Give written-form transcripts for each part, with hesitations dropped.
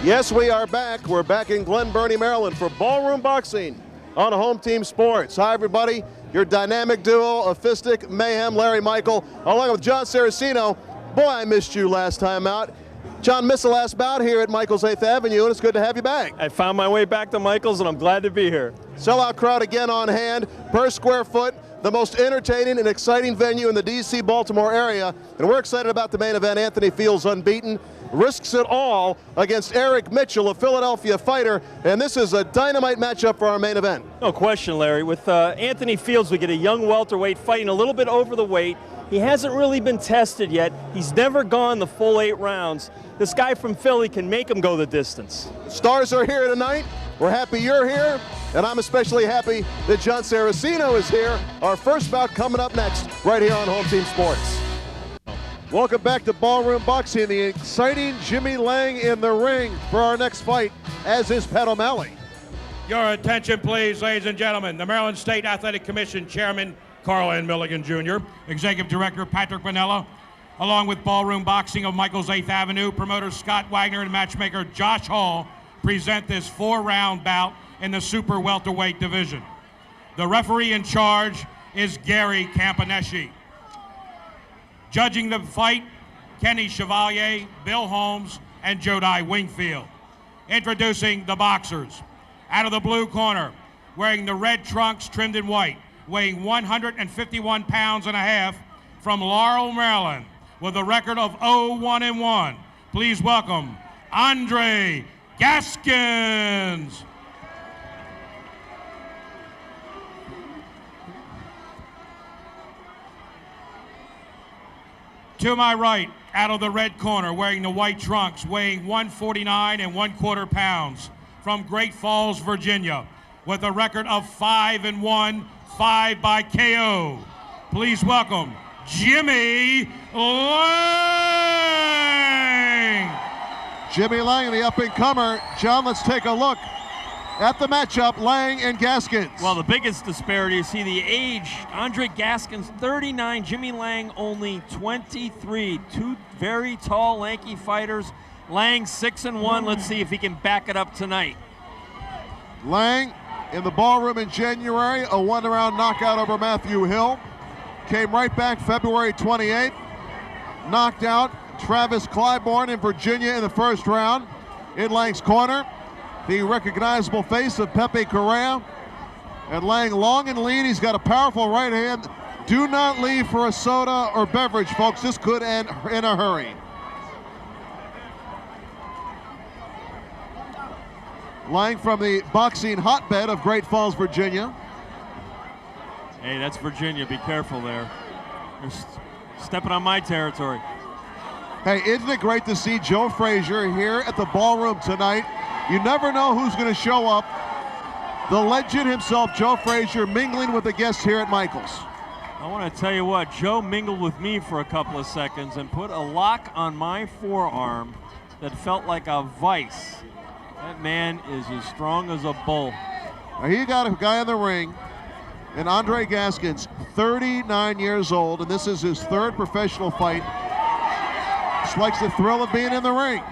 Yes, we are back. We're back in Glen Burnie, Maryland for Ballroom Boxing on Home Team Sports. Hi, everybody. Your dynamic duo of Fistic, Mayhem, Larry Michael, along with Jon Saraceno. Boy, I missed you last time out. John missed the last bout here at Michael's 8th Avenue, and it's good to have you back. I found my way back to Michael's, and I'm glad to be here. Sellout crowd again on hand, per square foot, the most entertaining and exciting venue in the D.C. Baltimore area, and we're excited about the main event. Anthony Fields, unbeaten, risks it all against Eric Mitchell, a Philadelphia fighter, and this is a dynamite matchup for our main event. No question, Larry. With Anthony Fields, we get a young welterweight fighting a little bit over the weight. He hasn't really been tested yet. He's never gone the full 8 rounds. This guy from Philly can make him go the distance. Stars are here tonight. We're happy you're here, and I'm especially happy that Jon Saraceno is here. Our first bout coming up next, right here on Home Team Sports. Welcome back to Ballroom Boxing. The exciting Jimmy Lange in the ring for our next fight, as is Pat O'Malley. Your attention, please, ladies and gentlemen. The Maryland State Athletic Commission Chairman, Carl N. Milligan Jr., Executive Director Patrick Vanella, along with Ballroom Boxing of Michael's 8th Avenue, promoters Scott Wagner and matchmaker Josh Hall, present this 4-round bout in the super welterweight division. The referee in charge is Gary Campaneschi. Judging the fight, Kenny Chevalier, Bill Holmes, and Jodi Wingfield. Introducing the boxers. Out of the blue corner, wearing the red trunks trimmed in white, weighing 151 pounds and a half, from Laurel, Maryland, with a record of 0-1-1. Please welcome Andre Gaskins. To my right, out of the red corner, wearing the white trunks, weighing 149 1/4 pounds, from Great Falls, Virginia, with a record of 5-1, 5 by KO. Please welcome Jimmy Lange. Jimmy Lange, the up-and-comer. John, let's take a look at the matchup, Lange and Gaskins. Well, the biggest disparity is the age. Andre Gaskins, 39, Jimmy Lange only 23. Two very tall, lanky fighters. Lange 6-1. Let's see if he can back it up tonight. Lange in the Ballroom in January, a 1-round knockout over Matthew Hill. Came right back February 28th. Knocked out Travis Clybourne in Virginia in the first round. In Lange's corner, the recognizable face of Pepe Correa. And Lange long and lean. He's got a powerful right hand. Do not leave for a soda or beverage, folks. This could end in a hurry. Lange from the boxing hotbed of Great Falls, Virginia. Hey, that's Virginia. Be careful there. You're stepping on my territory. Hey, isn't it great to see Joe Frazier here at the Ballroom tonight? You never know who's going to show up. The legend himself, Joe Frazier, mingling with the guests here at Michael's. I want to tell you what, Joe mingled with me for a couple of seconds and put a lock on my forearm that felt like a vice. That man is as strong as a bull. Now, he got a guy in the ring, and Andre Gaskins, 39 years old, and this is his 3rd professional fight. Just likes the thrill of being in the ring.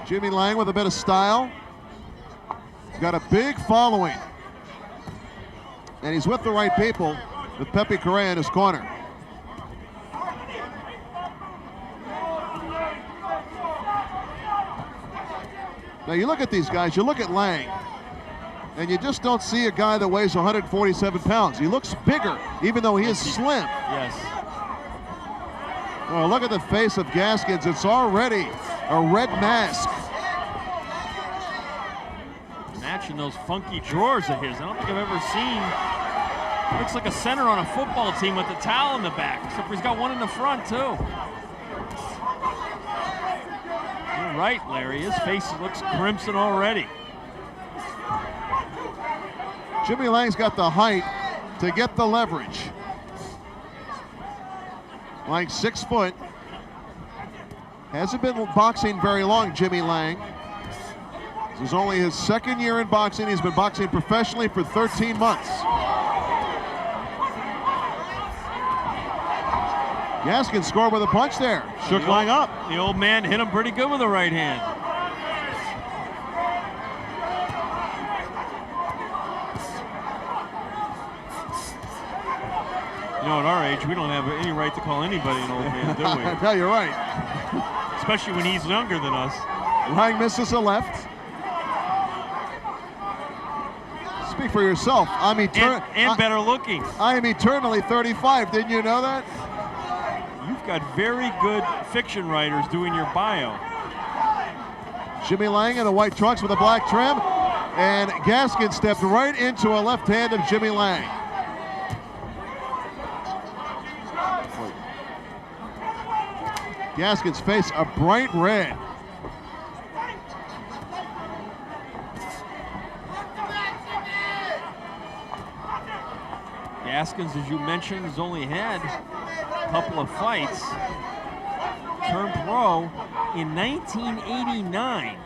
Jimmy Lange with a bit of style. Got a big following. And he's with the right people, with Pepe Correa in his corner. Now you look at these guys, you look at Lange, and you just don't see a guy that weighs 147 pounds. He looks bigger, even though he is slim. Yes. Oh, look at the face of Gaskins. It's already a red mask. Matching those funky drawers of his. I don't think I've ever seen. He looks like a center on a football team with the towel in the back, except for he's got one in the front, too. You're right, Larry. His face looks crimson already. Jimmy Lange's got the height to get the leverage. Lange 6 foot. Hasn't been boxing very long, Jimmy Lange. This is only his 2nd year in boxing. He's been boxing professionally for 13 months. Gaskins scored with a punch there. Shook Lange up. The old man hit him pretty good with the right hand. You know, at our age, we don't have any right to call anybody an old man, do we? No, you're right. Especially when he's younger than us. Lange misses a left. Speak for yourself. I'm and better looking. I am eternally 35. Didn't you know that? You've got very good fiction writers doing your bio. Jimmy Lange in the white trunks with a black trim, and Gaskins stepped right into a left hand of Jimmy Lange. Gaskins' face a bright red. Gaskins, as you mentioned, has only had a couple of fights. Turned pro in 1989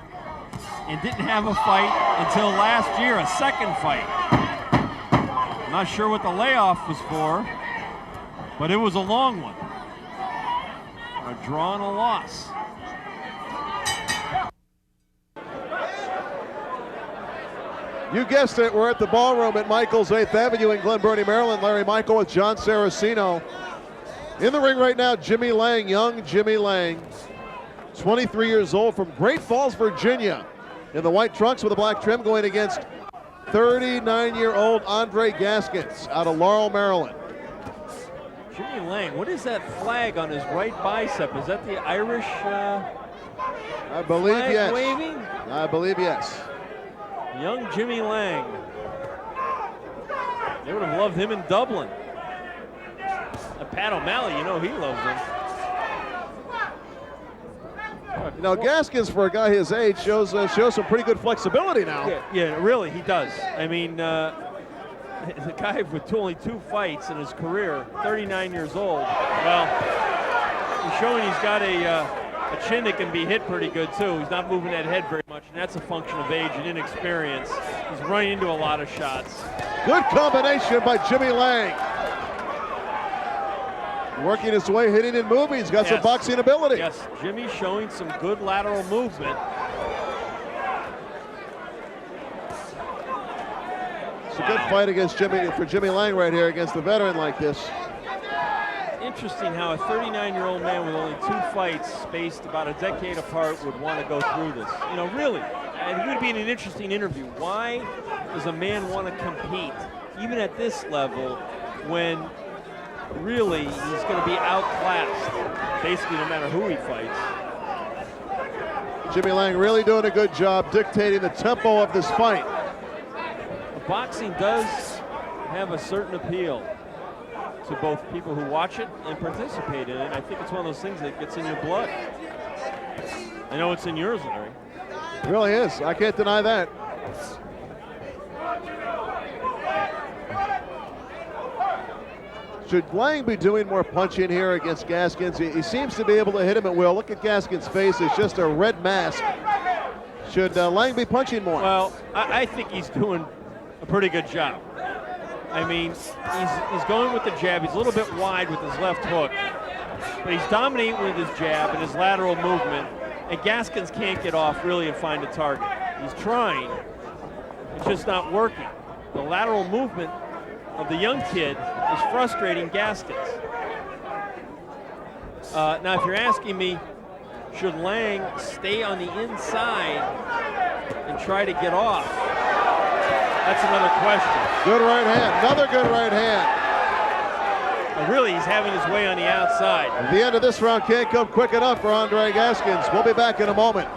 and didn't have a fight until last year, a second fight. I'm not sure what the layoff was for, but it was a long one. A draw and a loss. You guessed it, we're at the Ballroom at Michael's 8th Avenue in Glen Burnie, Maryland. Larry Michael with Jon Saraceno. In the ring right now, Jimmy Lange, young Jimmy Lange, 23 years old from Great Falls, Virginia, in the white trunks with a black trim, going against 39-year-old Andre Gaskins out of Laurel, Maryland. Jimmy Lange, what is that flag on his right bicep? Is that the Irish I believe flag yes. waving? I believe yes. Young Jimmy Lange. They would have loved him in Dublin. Pat O'Malley, you know he loves him. You know, Gaskins, for a guy his age, shows some pretty good flexibility now. Yeah, really, he does. I mean, the guy with only 2 fights in his career, 39 years old. Well, he's showing he's got a chin that can be hit pretty good too. He's not moving that head very much, and that's a function of age and inexperience. He's running into a lot of shots. Good combination by Jimmy Lange. Working his way, hitting and moving. He's got some boxing ability. Yes, Jimmy showing some good lateral movement. It's a good fight against Jimmy Lange right here against a veteran like this. Interesting how a 39-year-old man with only 2 fights spaced about a decade apart would want to go through this. You know, really, and it would be an interesting interview. Why does a man want to compete, even at this level, when really he's going to be outclassed, basically no matter who he fights? Jimmy Lange really doing a good job dictating the tempo of this fight. Boxing does have a certain appeal to both people who watch it and participate in it. I think it's one of those things that gets in your blood. I know it's in yours, Larry. It really is. I can't deny that. Should Lange be doing more punching here against Gaskins? He seems to be able to hit him at will. Look at Gaskins' face. It's just a red mask. Should Lange be punching more? Well, I think he's doing a pretty good job. I mean, he's going with the jab. He's a little bit wide with his left hook, but he's dominating with his jab and his lateral movement, and Gaskins can't get off really and find a target. He's trying. It's just not working. The lateral movement of the young kid is frustrating Gaskins. Now, if you're asking me, should Lange stay on the inside and try to get off? That's another question. Good right hand, another good right hand. But really, he's having his way on the outside. The end of this round can't come quick enough for Andre Gaskins. We'll be back in a moment.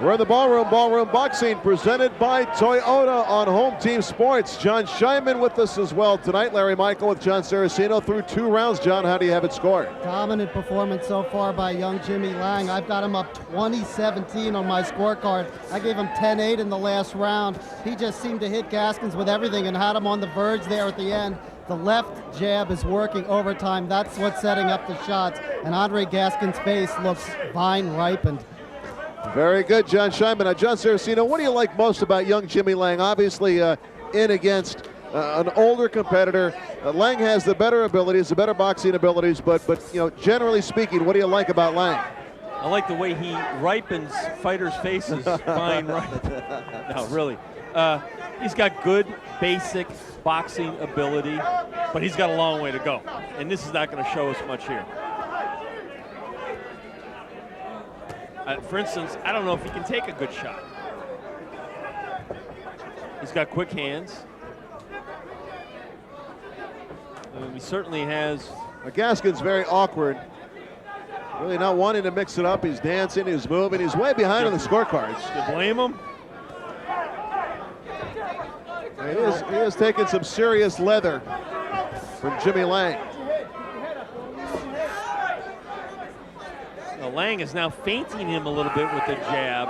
We're in the Ballroom Boxing, presented by Toyota on Home Team Sports. Jon Scheinman with us as well tonight. Larry Michael with Jon Saraceno through 2 rounds. Jon, how do you have it scored? Dominant performance so far by young Jimmy Lange. I've got him up 20-17 on my scorecard. I gave him 10-8 in the last round. He just seemed to hit Gaskins with everything and had him on the verge there at the end. The left jab is working overtime. That's what's setting up the shots. And Andre Gaskins' face looks vine ripened. Very good, Jon Scheinman. Jon Saraceno, what do you like most about young Jimmy Lange? Obviously in against an older competitor. Lange has the better abilities, the better boxing abilities, but you know, generally speaking, what do you like about Lange? I like the way he ripens fighters' faces. Fine, right? No, really. He's got good, basic boxing ability, but he's got a long way to go. And this is not going to show us much here. For instance, I don't know if he can take a good shot. He's got quick hands. He certainly has. Gaskins very awkward. Really not wanting to mix it up. He's dancing, he's moving, he's way behind on the scorecards. You blame him? He is taking some serious leather from Jimmy Lange. Now, Lange is now feinting him a little bit with the jab.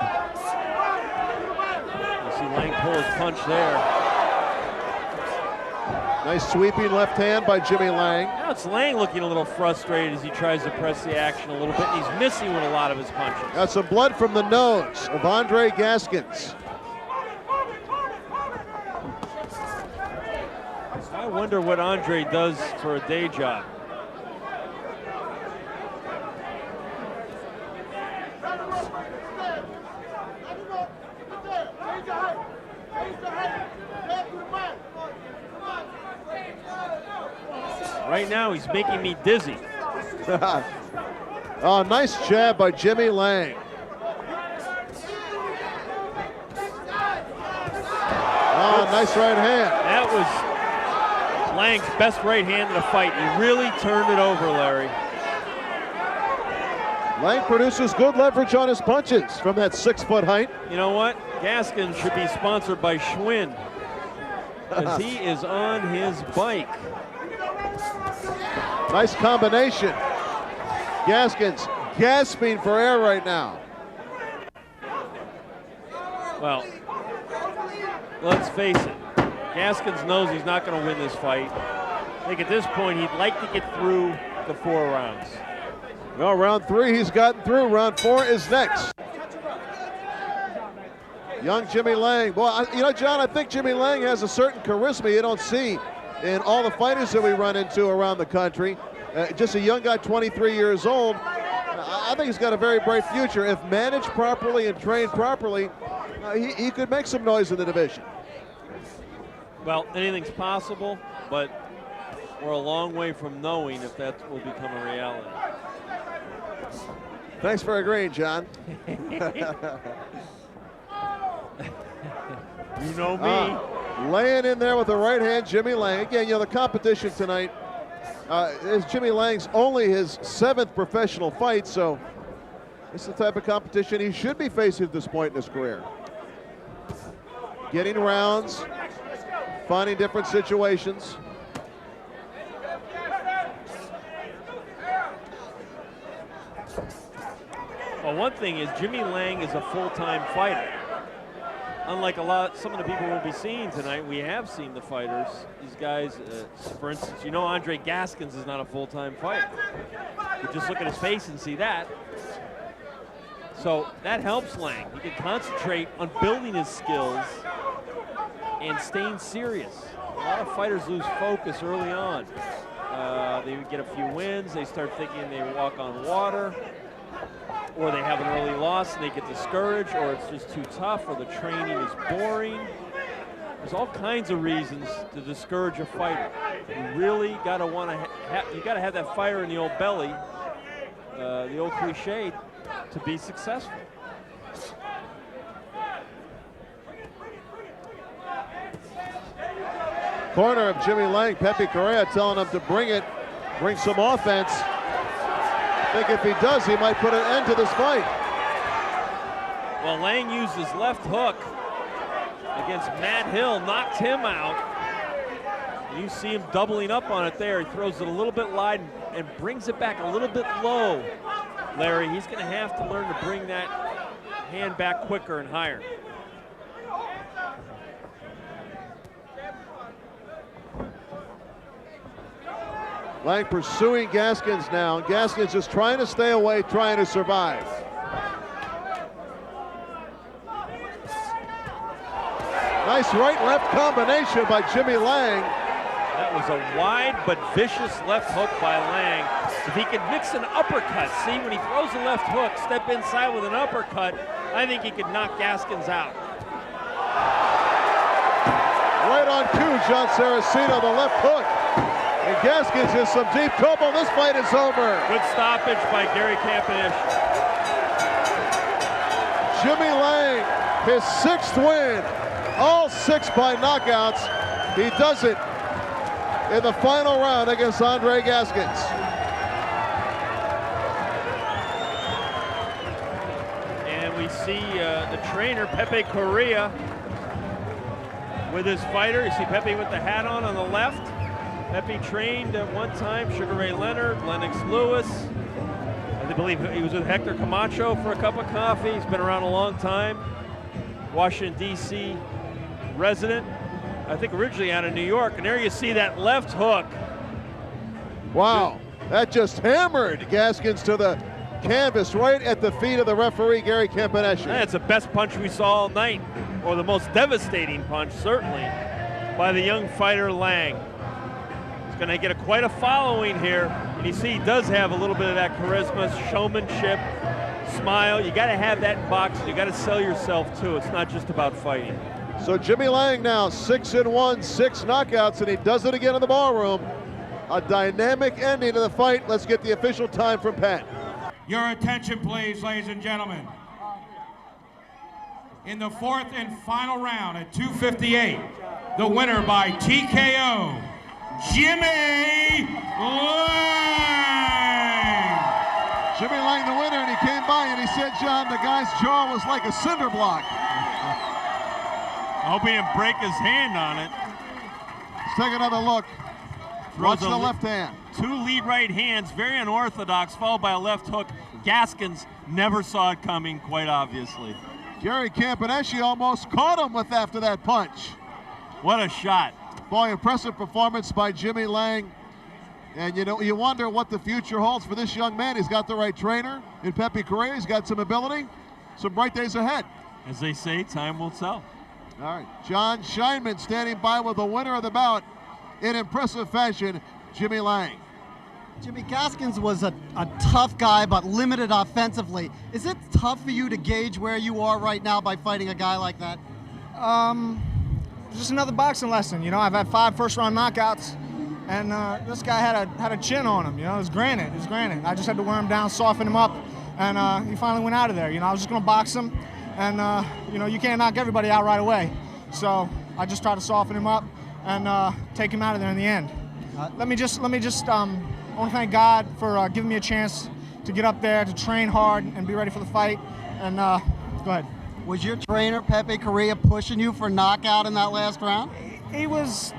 You see Lange pull his punch there. Nice sweeping left hand by Jimmy Lange. Now it's Lange looking a little frustrated as he tries to press the action a little bit. He's missing with a lot of his punches. Got some blood from the nose of Andre Gaskins. I wonder what Andre does for a day job. Right now, he's making me dizzy. Oh, nice jab by Jimmy Lange. Oh, nice right hand. That was Lange's best right hand in the fight. He really turned it over, Larry. Lange produces good leverage on his punches from that 6-foot height. You know what? Gaskins should be sponsored by Schwinn because he is on his bike. Nice combination. Gaskins gasping for air right now. Well, let's face it. Gaskins knows he's not going to win this fight. I think at this point he'd like to get through the 4 rounds. Well, round 3 he's gotten through. Round 4 is next. Young Jimmy Lange. Well, you know, John, I think Jimmy Lange has a certain charisma you don't see in all the fighters that we run into around the country. Just a young guy, 23 years old. I think he's got a very bright future. If managed properly and trained properly, he could make some noise in the division. Well, anything's possible, but we're a long way from knowing if that will become a reality. Thanks for agreeing, John. You know me. Laying in there with the right hand, Jimmy Lange. Again, you know, the competition tonight is Jimmy Lange's only his 7th professional fight, so this is the type of competition he should be facing at this point in his career. Getting rounds, finding different situations. Well, one thing is Jimmy Lange is a full-time fighter. Unlike some of the people we'll be seeing tonight, we have seen the fighters. These guys, for instance, you know Andre Gaskins is not a full-time fighter. You just look at his face and see that. So that helps Lange. He can concentrate on building his skills and staying serious. A lot of fighters lose focus early on. They get a few wins, they start thinking they walk on water, or they have an early loss and they get discouraged, or it's just too tough, or the training is boring. There's all kinds of reasons to discourage a fighter. You really got to you got to have that fire in the old belly, the old cliche, to be successful. Corner of Jimmy Lange, Pepe Correa telling him to bring some offense. I think if he does, he might put an end to this fight. Well, Lange used his left hook against Matt Hill, knocked him out. And you see him doubling up on it there. He throws it a little bit wide and brings it back a little bit low. Larry, he's going to have to learn to bring that hand back quicker and higher. Lange pursuing Gaskins now. Gaskins just trying to stay away, trying to survive. Nice right-left combination by Jimmy Lange. That was a wide but vicious left hook by Lange. If he could mix an uppercut, see, when he throws a left hook, step inside with an uppercut, I think he could knock Gaskins out. Right on cue, Jon Saraceno, the left hook. And Gaskins in some deep trouble. This fight is over. Good stoppage by Gary Campanesh. Jimmy Lange, his 6th win. All 6 by knockouts. He does it in the final round against Andre Gaskins. And we see the trainer, Pepe Correa, with his fighter. You see Pepe with the hat on the left. Pepe trained at one time Sugar Ray Leonard, Lennox Lewis. I believe he was with Hector Camacho for a cup of coffee. He's been around a long time. Washington, D.C. resident. I think originally out of New York. And there you see that left hook. Wow, that just hammered Gaskins to the canvas right at the feet of the referee, Gary Campanesh. That's the best punch we saw all night, or the most devastating punch, certainly, by the young fighter Lange. He's going to get quite a following here. And you see he does have a little bit of that charisma, showmanship, smile. You got to have that in boxing. You got to sell yourself too. It's not just about fighting. So Jimmy Lange now 6-1, 6 knockouts, and he does it again in the ballroom. A dynamic ending to the fight. Let's get the official time from Pat. Your attention, please, ladies and gentlemen. In the 4th and final round at 2:58, the winner by TKO, Jimmy Lange. Jimmy Lange, the winner, and he came by and he said, John, the guy's jaw was like a cinder block. I hope he didn't break his hand on it. Let's take another look. Watch the left hand. 2 lead right hands, very unorthodox, followed by a left hook. Gaskins never saw it coming, quite obviously. Gary Campanesh almost caught him with after that punch. What a shot. Boy, impressive performance by Jimmy Lange. And you know, you wonder what the future holds for this young man. He's got the right trainer in Pepe Correa. He's got some ability. Some bright days ahead. As they say, time will tell. All right, John Scheinman standing by with the winner of the bout in impressive fashion, Jimmy Lange. Jimmy, Gaskins was a tough guy, but limited offensively. Is it tough for you to gauge where you are right now by fighting a guy like that? Just another boxing lesson. You know, I've had 5 first-round knockouts, and this guy had a chin on him. You know, it was granite. I just had to wear him down, soften him up, and he finally went out of there. You know, I was just going to box him, and you know, you can't knock everybody out right away. So I just tried to soften him up and take him out of there in the end. Let me just. I want to thank God for giving me a chance to get up there, to train hard, and be ready for the fight. And go ahead. Was your trainer, Pepe Correa, pushing you for knockout in that last round? He was.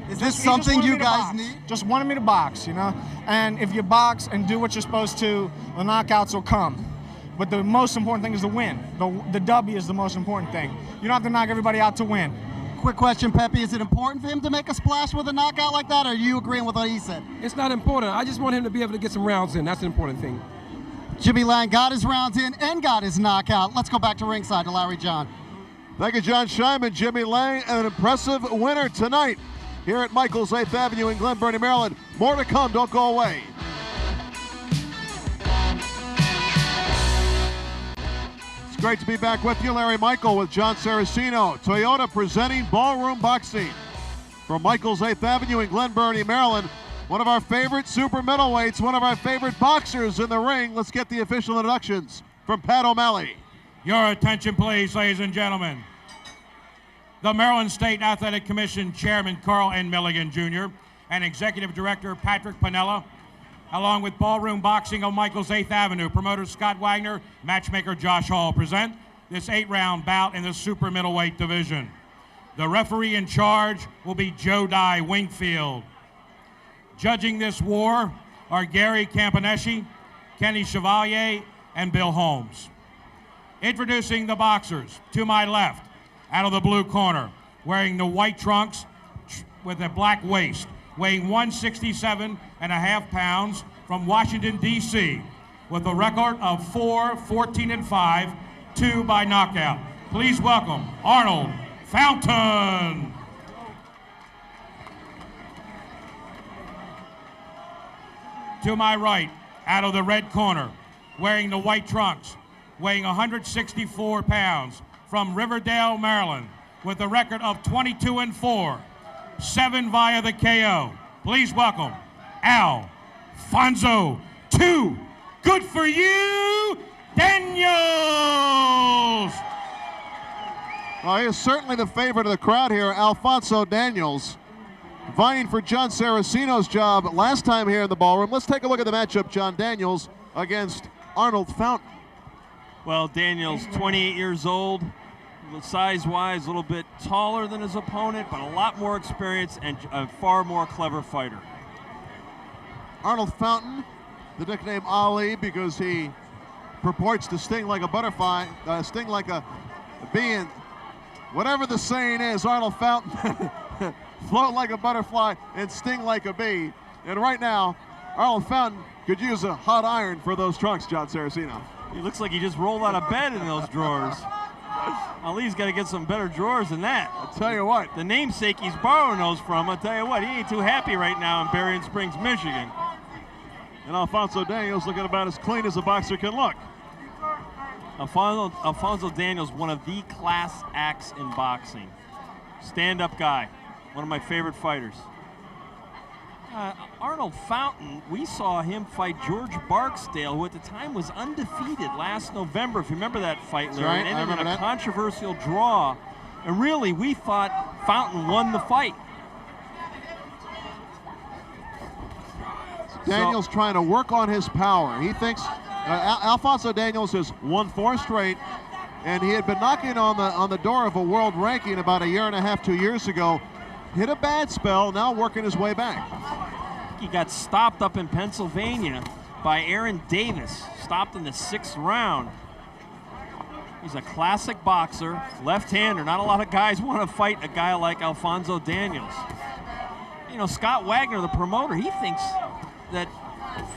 Is this something you guys need? Just wanted me to box, you know? And if you box and do what you're supposed to, the knockouts will come. But the most important thing is the win. The W is the most important thing. You don't have to knock everybody out to win. Quick question, Pepe. Is it important for him to make a splash with a knockout like that, or are you agreeing with what he said? It's not important. I just want him to be able to get some rounds in. That's the important thing. Jimmy Lange got his rounds in and got his knockout. Let's go back to ringside to Larry John. Thank you, John Scheinman. Jimmy Lange, an impressive winner tonight here at Michael's 8th Avenue in Glen Burnie, Maryland. More to come. Don't go away. It's great to be back with you, Larry Michael, with Jon Saraceno. Toyota presenting Ballroom Boxing from Michael's 8th Avenue in Glen Burnie, Maryland. One of our favorite super middleweights, one of our favorite boxers in the ring. Let's get the official introductions from Pat O'Malley. Your attention, please, ladies and gentlemen. The Maryland State Athletic Commission Chairman Carl N. Milligan Jr. and Executive Director Patrick Pinella, along with Ballroom Boxing of Michael's 8th Avenue, promoter Scott Wagner, matchmaker Josh Hall, present this 8-round bout in the super middleweight division. The referee in charge will be Joe Dye Wingfield. Judging this war are Gary Campanesh, Kenny Chevalier, and Bill Holmes. Introducing the boxers, to my left, out of the blue corner, wearing the white trunks with a black waist, weighing 167.5 pounds, from Washington, D.C., with a record of 4-14-5, 2 by knockout. Please welcome Arnold Fountain. To my right, out of the red corner, wearing the white trunks, weighing 164 pounds, from Riverdale, Maryland, with a record of 22-4, 7 via the KO. Please welcome Alfonzo. 2, good for you, Daniels. Well, he is certainly the favorite of the crowd here, Alfonzo Daniels, vying for Jon Saraceno's job last time here in the ballroom. Let's take a look at the matchup, Jon Daniels against Arnold Fountain. Well, Daniels, 28 years old, size-wise, a little bit taller than his opponent, but a lot more experience and a far more clever fighter. Arnold Fountain, the nickname Ali because he purports to sting like a butterfly, sting like a bee, and whatever the saying is, Arnold Fountain float like a butterfly and sting like a bee. And right now, Arnold Fountain could use a hot iron for those trunks, Jon Saraceno. He looks like he just rolled out of bed in those drawers. Ali's got to get some better drawers than that. I'll tell you what. The namesake he's borrowing those from, I'll tell you what, he ain't too happy right now in Berrien Springs, Michigan. And Alfonzo Daniels looking about as clean as a boxer can look. Alfonzo Daniels, one of the class acts in boxing. Stand-up guy, one of my favorite fighters. Arnold Fountain, we saw him fight George Barksdale, who at the time was undefeated last November, if you remember that fight, Larry. Right, it ended in a that. controversial draw, and really, we thought Fountain won the fight. Daniels trying to work on his power. He thinks Alfonzo Daniels has won 4 straight, and he had been knocking on the door of a world ranking about a year and a half, 2 years ago. Hit a bad spell, now working his way back. He got stopped up in Pennsylvania by Aaron Davis, stopped in the 6th round. He's a classic boxer, left-hander. Not a lot of guys want to fight a guy like Alfonzo Daniels. You know, Scott Wagner, the promoter, he thinks that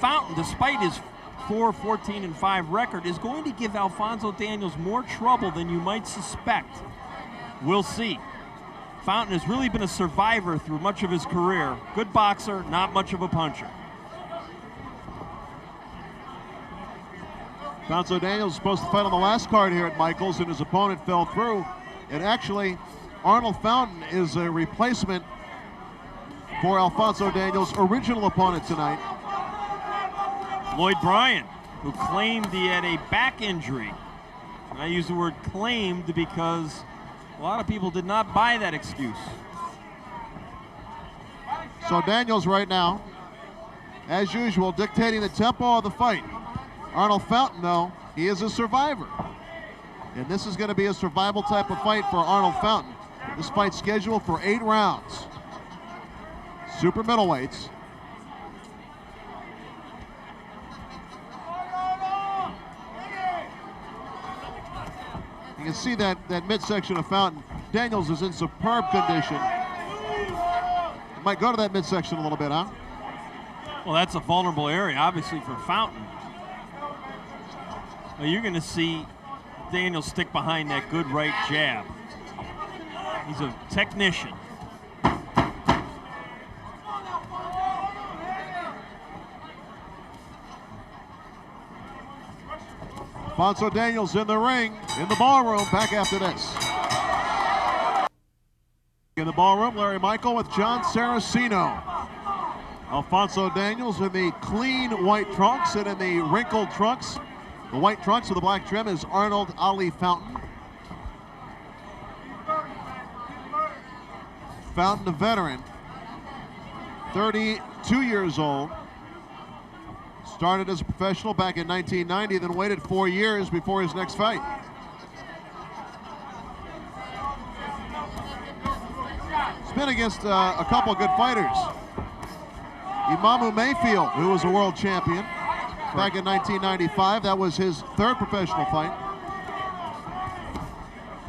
Fountain, despite his 4-14-5 record, is going to give Alfonzo Daniels more trouble than you might suspect. We'll see. Fountain has really been a survivor through much of his career. Good boxer, not much of a puncher. Alfonzo Daniels was supposed to fight on the last card here at Michaels, and his opponent fell through. And actually, Arnold Fountain is a replacement for Alfonzo Daniels' original opponent tonight. Lloyd Bryant, who claimed he had a back injury. And I use the word claimed because a lot of people did not buy that excuse. So Daniels right now, as usual, dictating the tempo of the fight. Arnold Fountain, though, he is a survivor. And this is going to be a survival type of fight for Arnold Fountain. This fight's scheduled for 8 rounds. Super middleweights. You can see that midsection of Fountain. Daniels is in superb condition. Might go to that midsection a little bit, huh? Well, that's a vulnerable area, obviously, for Fountain. Well, you're going to see Daniels stick behind that good right jab. He's a technician. Alfonzo Daniels in the ring, in the ballroom, back after this. In the ballroom, Larry Michael with Jon Saraceno. Alfonzo Daniels in the clean white trunks, and in the wrinkled trunks, the white trunks with the black trim, is Arnold Ali Fountain. Fountain, a veteran, 32 years old. Started as a professional back in 1990, then waited 4 years before his next fight. He's been against a couple of good fighters. Imamu Mayfield, who was a world champion back in 1995. That was his 3rd professional fight.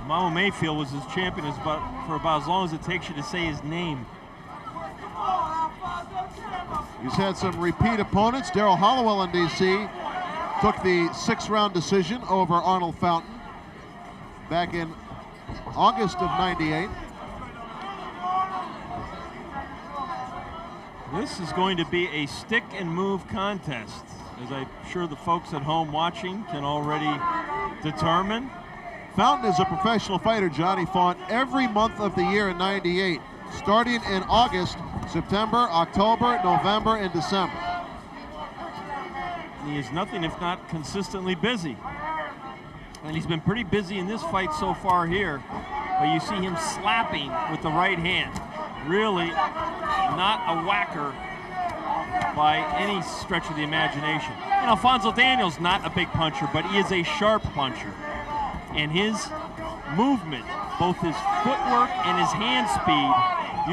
Imamu Mayfield was his champion for about as long as it takes you to say his name. He's had some repeat opponents. Darrell Hollowell in D.C. took the 6th round decision over Arnold Fountain back in August of '98. This is going to be a stick and move contest, as I'm sure the folks at home watching can already determine. Fountain is a professional fighter, John. He fought every month of the year in '98, starting in August, September, October, November, and December. He is nothing if not consistently busy. And he's been pretty busy in this fight so far here, but you see him slapping with the right hand. Really not a whacker by any stretch of the imagination. And Alfonzo Daniels, not a big puncher, but he is a sharp puncher. And his movement, both his footwork and his hand speed,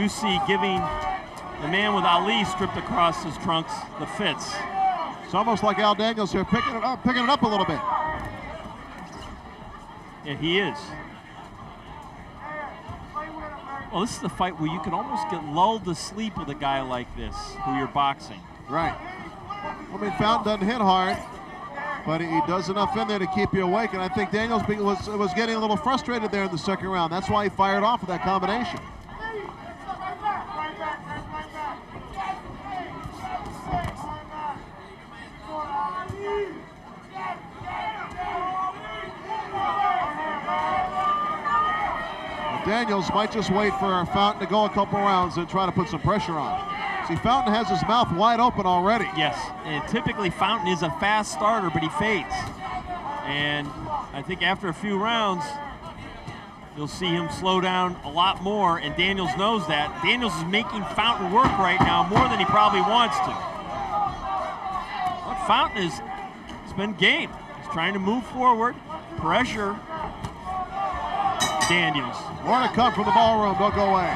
you see giving the man with Ali stripped across his trunks the fits. It's almost like Al Daniels here, picking it up a little bit. Yeah, he is. Well, this is the fight where you can almost get lulled to sleep with a guy like this, who you're boxing. Right. I mean, Fountain doesn't hit hard, but he does enough in there to keep you awake. And I think Daniels was getting a little frustrated there in the second round. That's why he fired off with that combination. Daniels might just wait for Fountain to go a couple rounds and try to put some pressure on. See, Fountain has his mouth wide open already. Yes, and typically Fountain is a fast starter, but he fades. And I think after a few rounds, you'll see him slow down a lot more, and Daniels knows that. Daniels is making Fountain work right now more than he probably wants to. But Fountain has been game. He's trying to move forward, pressure Daniels. More to come from the ballroom. Don't go away.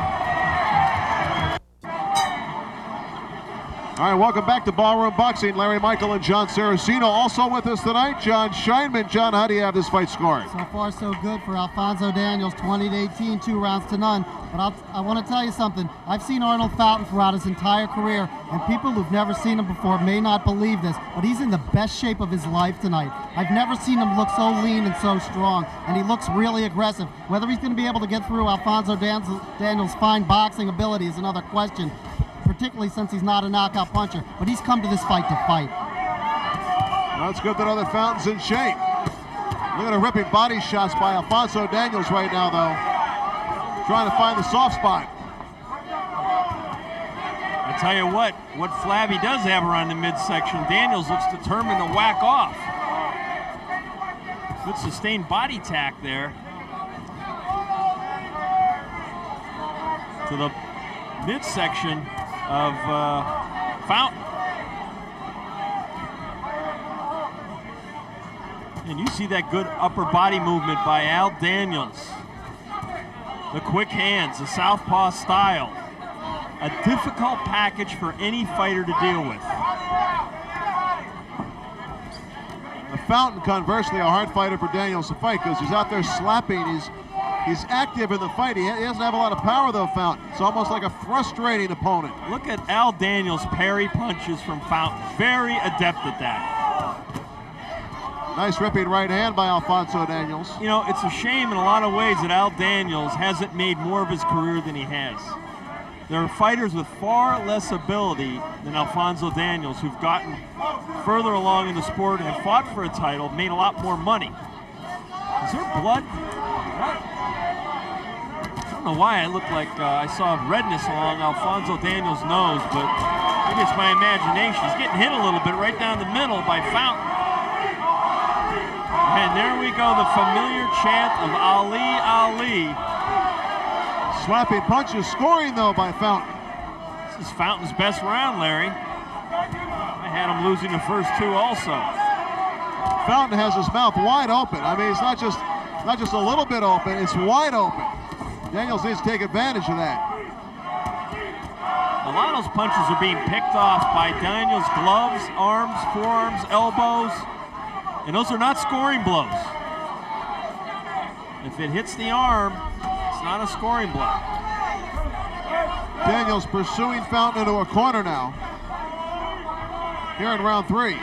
All right, welcome back to Ballroom Boxing. Larry Michael and Jon Saraceno also with us tonight. Jon Scheinman. Jon, how do you have this fight scored? So far, so good for Alfonzo Daniels, 20-18, 2 rounds to none. But I want to tell you something. I've seen Arnold Fountain throughout his entire career, and people who've never seen him before may not believe this, but he's in the best shape of his life tonight. I've never seen him look so lean and so strong, and he looks really aggressive. Whether he's going to be able to get through Alfonzo Daniels' fine boxing ability is another question, particularly since he's not a knockout puncher, but he's come to this fight to fight. Well, it's good to know that Fountain's in shape. Look at the ripping body shots by Alfonzo Daniels right now, though. Trying to find the soft spot. I tell you what Flabby does have around the midsection, Daniels looks determined to whack off. Good sustained body tack there. To the midsection of Fountain. And you see that good upper body movement by Al Daniels. The quick hands, the southpaw style. A difficult package for any fighter to deal with. The Fountain, conversely, a hard fighter for Daniels to fight because he's out there slapping. He's active in the fight. He doesn't have a lot of power, though, Fountain. It's almost like a frustrating opponent. Look at Al Daniels' parry punches from Fountain. Very adept at that. Nice ripping right hand by Alfonzo Daniels. You know, it's a shame in a lot of ways that Al Daniels hasn't made more of his career than he has. There are fighters with far less ability than Alfonzo Daniels who've gotten further along in the sport and fought for a title, made a lot more money. Is there blood? What? I don't know why I look like I saw redness along Alfonzo Daniels' nose, but maybe it's my imagination. He's getting hit a little bit right down the middle by Fountain. And there we go, the familiar chant of Ali, Ali. Slapping punches, scoring though by Fountain. This is Fountain's best round, Larry. I had him losing the first two also. Fountain has his mouth wide open. I mean, it's not just a little bit open, it's wide open. Daniels needs to take advantage of that. A lot of those punches are being picked off by Daniels' gloves, arms, forearms, elbows. And those are not scoring blows. If it hits the arm, it's not a scoring blow. Daniels pursuing Fountain into a corner now. Here in round 3.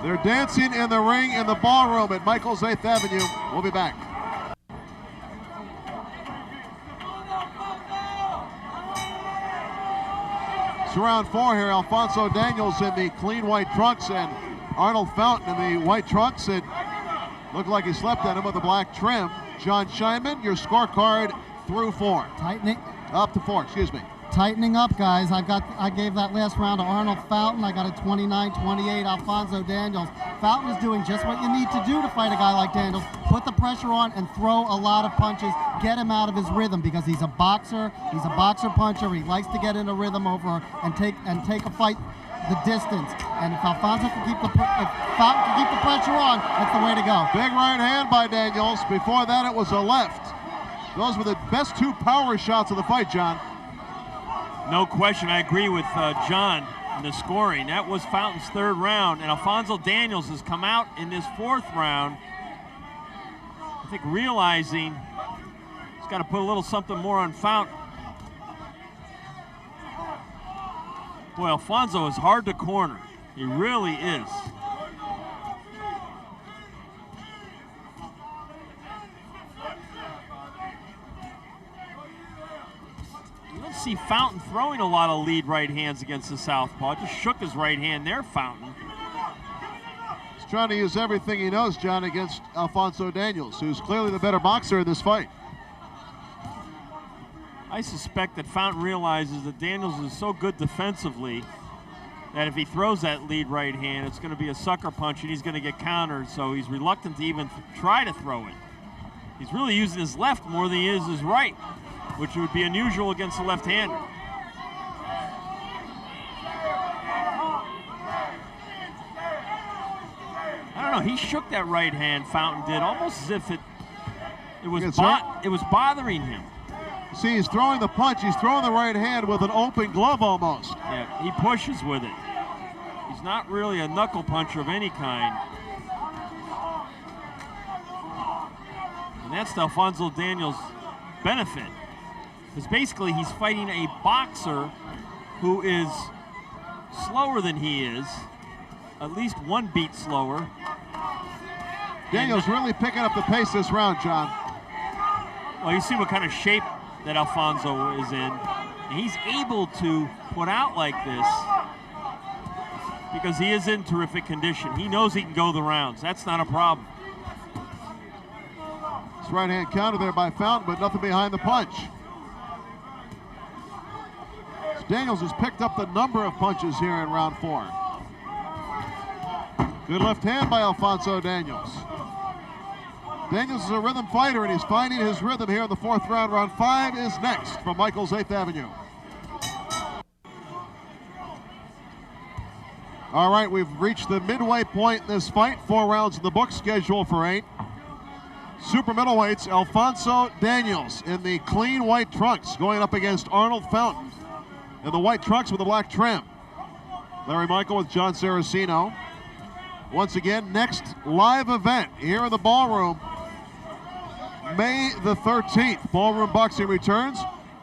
They're dancing in the ring in the ballroom at Michael's 8th Avenue. We'll be back. It's round 4 here. Alfonzo Daniels in the clean white trunks and Arnold Fountain in the white trunks. It looked like he slept on him with a black trim. John Scheinman, your scorecard through 4. Tightening. Up to 4, excuse me. Tightening up, guys. I gave that last round to Arnold Fountain. I got a 29-28 Alfonzo Daniels. Fountain is doing just what you need to do to fight a guy like Daniels. Put the pressure on and throw a lot of punches. Get him out of his rhythm because he's a boxer. He's a boxer puncher. He likes to get in a rhythm over and take a fight the distance. And if Alfonso can keep the Fountain can keep the pressure on, that's the way to go. Big right hand by Daniels. Before that, it was a left. Those were the best 2 power shots of the fight, John. No question, I agree with John in the scoring. That was Fountain's 3rd round, and Alfonzo Daniels has come out in this 4th round, I think realizing he's got to put a little something more on Fountain. Boy, Alfonzo is hard to corner. He really is. See Fountain throwing a lot of lead right hands against the southpaw. Just shook his right hand there, Fountain. He's trying to use everything he knows, John, against Alfonzo Daniels, who's clearly the better boxer in this fight. I suspect that Fountain realizes that Daniels is so good defensively that if he throws that lead right hand, it's going to be a sucker punch and he's going to get countered, so he's reluctant to even try to throw it. He's really using his left more than he is his right, which would be unusual against a left-hander. I don't know, he shook that right hand, Fountain did, almost as if it was bothering him. See, he's throwing the punch, he's throwing the right hand with an open glove almost. Yeah, he pushes with it. He's not really a knuckle puncher of any kind. And that's the Alfonzo Daniels' benefit. Because basically he's fighting a boxer who is slower than he is, at least 1 beat slower. Daniels really picking up the pace this round, John. Well, you see what kind of shape that Alfonzo is in. And he's able to put out like this because he is in terrific condition. He knows he can go the rounds. That's not a problem. This right hand counter there by Fountain, but nothing behind the punch. Daniels has picked up the number of punches here in round 4. Good left hand by Alfonzo Daniels. Daniels is a rhythm fighter and he's finding his rhythm here in the 4th round. Round 5 is next from Michael's 8th Avenue. All right, we've reached the midway point in this fight. 4 rounds in the book, scheduled for 8. Super middleweights, Alfonzo Daniels in the clean white trunks going up against Arnold Fountain in the white trunks with the black trim. Larry Michael with Jon Saraceno. Once again, next live event here in the Ballroom, May the 13th. Ballroom Boxing returns.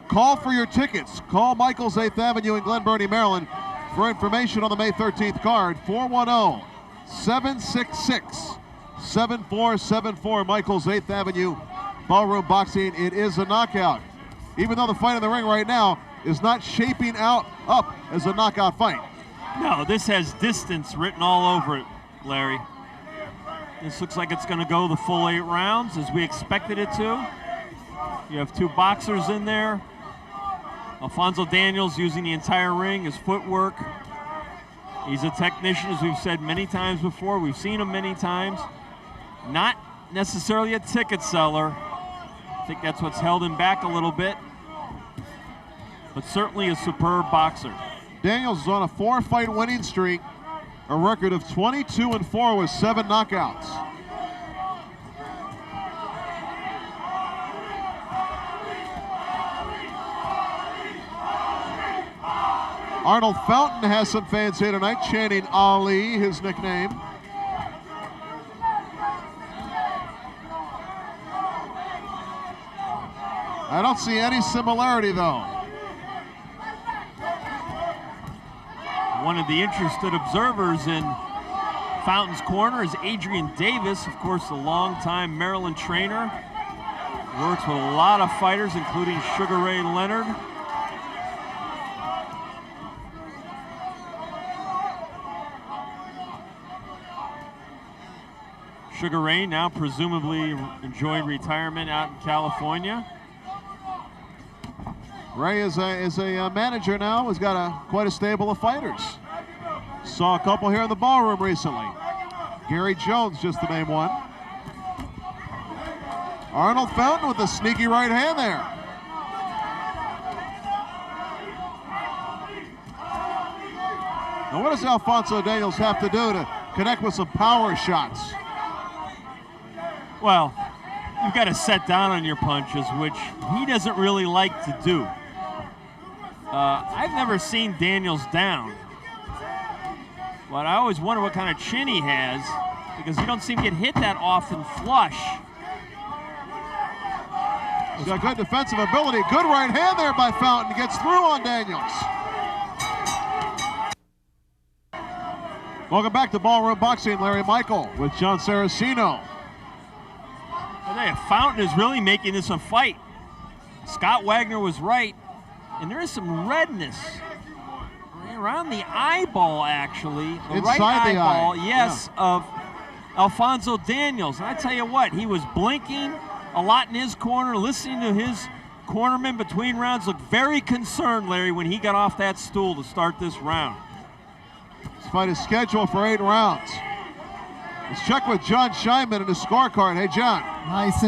Call for your tickets. Call Michael's 8th Avenue in Glen Burnie, Maryland for information on the May 13th card. 410-766-7474. Michael's 8th Avenue Ballroom Boxing. It is a knockout. Even though the fight in the ring right now is not shaping up as a knockout fight. No, this has distance written all over it, Larry. This looks like it's going to go the full 8 rounds as we expected it to. You have 2 boxers in there. Alfonzo Daniels using the entire ring, his footwork. He's a technician, as we've said many times before. We've seen him many times. Not necessarily a ticket seller. I think that's what's held him back a little bit. But certainly a superb boxer. Daniels is on a 4-fight winning streak, a record of 22-4 with 7 knockouts. Arnold Fountain has some fans here tonight chanting Ali, his nickname. I don't see any similarity though. One of the interested observers in Fountain's corner is Adrian Davis, of course, the longtime Maryland trainer. Works with a lot of fighters, including Sugar Ray Leonard. Sugar Ray now presumably enjoying retirement out in California. Ray is a manager now. Has got quite a stable of fighters. Saw a couple here in the ballroom recently. Gary Jones, just to name one. Arnold Fountain with a sneaky right hand there. Now what does Alfonzo Daniels have to do to connect with some power shots? Well, you've got to set down on your punches, which he doesn't really like to do. I've never seen Daniels down, but I always wonder what kind of chin he has, because you don't seem to get hit that often flush. He's got good defensive ability. Good right hand there by Fountain. Gets through on Daniels. Welcome back to Ballroom Boxing. Larry Michael with Jon Saraceno. Fountain is really making this a fight. Scott Wagner was right, and there is some redness around the eyeball, actually. The Inside right the eyeball, eye. yes, yeah. Of Alfonzo Daniels. And I tell you what, he was blinking a lot in his corner, listening to his cornerman between rounds. Looked very concerned, Larry, when he got off that stool to start this round. This fight is scheduled for 8 rounds. Let's check with John Scheinman and his scorecard. Hey, John. Nice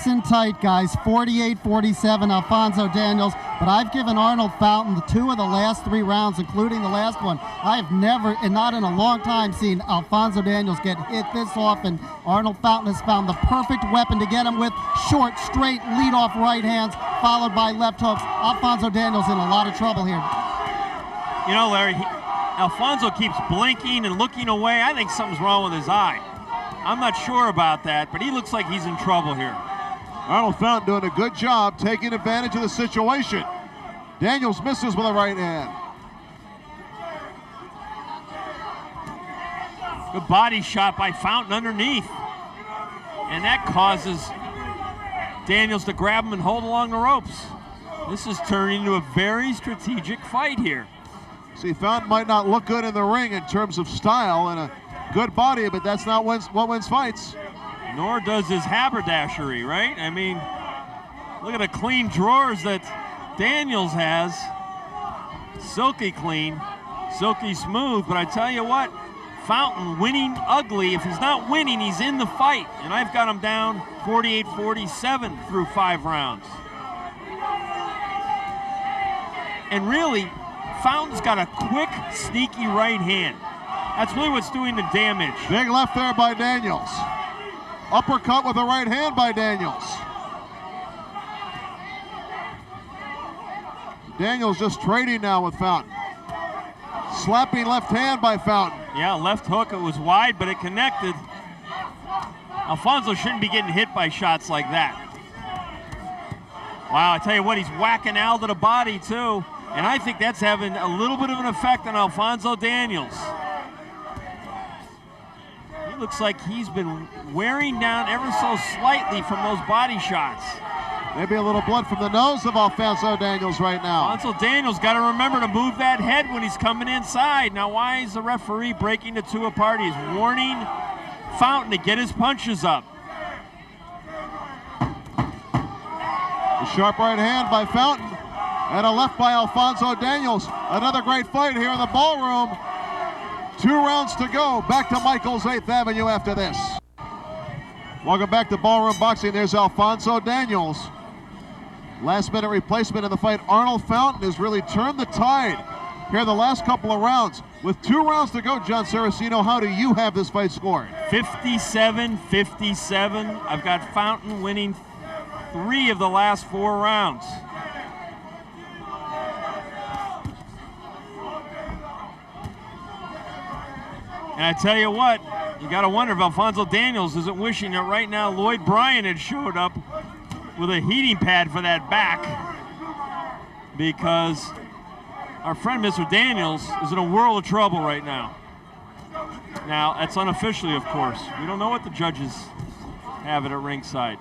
and tight, guys. 48-47, Alfonzo Daniels. But I've given Arnold Fountain 2 of the last 3 rounds, including the last one. I have never, and not in a long time, seen Alfonzo Daniels get hit this often. Arnold Fountain has found the perfect weapon to get him with. Short, straight, lead-off right hands, followed by left hooks. Alfonzo Daniels in a lot of trouble here. You know, Larry, Alfonzo keeps blinking and looking away. I think something's wrong with his eye. I'm not sure about that, but he looks like he's in trouble here. Arnold Fountain doing a good job taking advantage of the situation. Daniels misses with a right hand. Good body shot by Fountain underneath. And that causes Daniels to grab him and hold along the ropes. This is turning into a very strategic fight here. See, Fountain might not look good in the ring in terms of style and a good body, but that's not what wins fights. Nor does his haberdashery, right? I mean, look at the clean drawers that Daniels has. Silky clean, silky smooth, but I tell you what, Fountain winning ugly. If he's not winning, he's in the fight. And I've got him down 48-47 through 5 rounds. And really, Fountain's got a quick, sneaky right hand. That's really what's doing the damage. Big left there by Daniels. Uppercut with the right hand by Daniels. Daniels just trading now with Fountain. Slapping left hand by Fountain. Yeah, left hook, it was wide, but it connected. Alfonzo shouldn't be getting hit by shots like that. Wow, I tell you what, he's whacking Al to the body too. And I think that's having a little bit of an effect on Alfonzo Daniels. He looks like he's been wearing down ever so slightly from those body shots. Maybe a little blood from the nose of Alfonzo Daniels right now. Alfonzo Daniels got to remember to move that head when he's coming inside. Now, why is the referee breaking the 2 apart? He's warning Fountain to get his punches up. A sharp right hand by Fountain and a left by Alfonzo Daniels. Another great fight here in the ballroom. 2 rounds to go. Back to Michael's 8th Avenue after this. Welcome back to Ballroom Boxing. There's Alfonzo Daniels. Last-minute replacement in the fight. Arnold Fountain has really turned the tide here in the last couple of rounds. With 2 rounds to go, Jon Saraceno, how do you have this fight scored? 57-57. I've got Fountain winning 3 of the last 4 rounds. And I tell you what, you got to wonder if Alfonzo Daniels isn't wishing that right now Lloyd Bryan had showed up with a heating pad for that back, because our friend Mr. Daniels is in a world of trouble right now. Now, that's unofficially, of course. We don't know what the judges have it at ringside.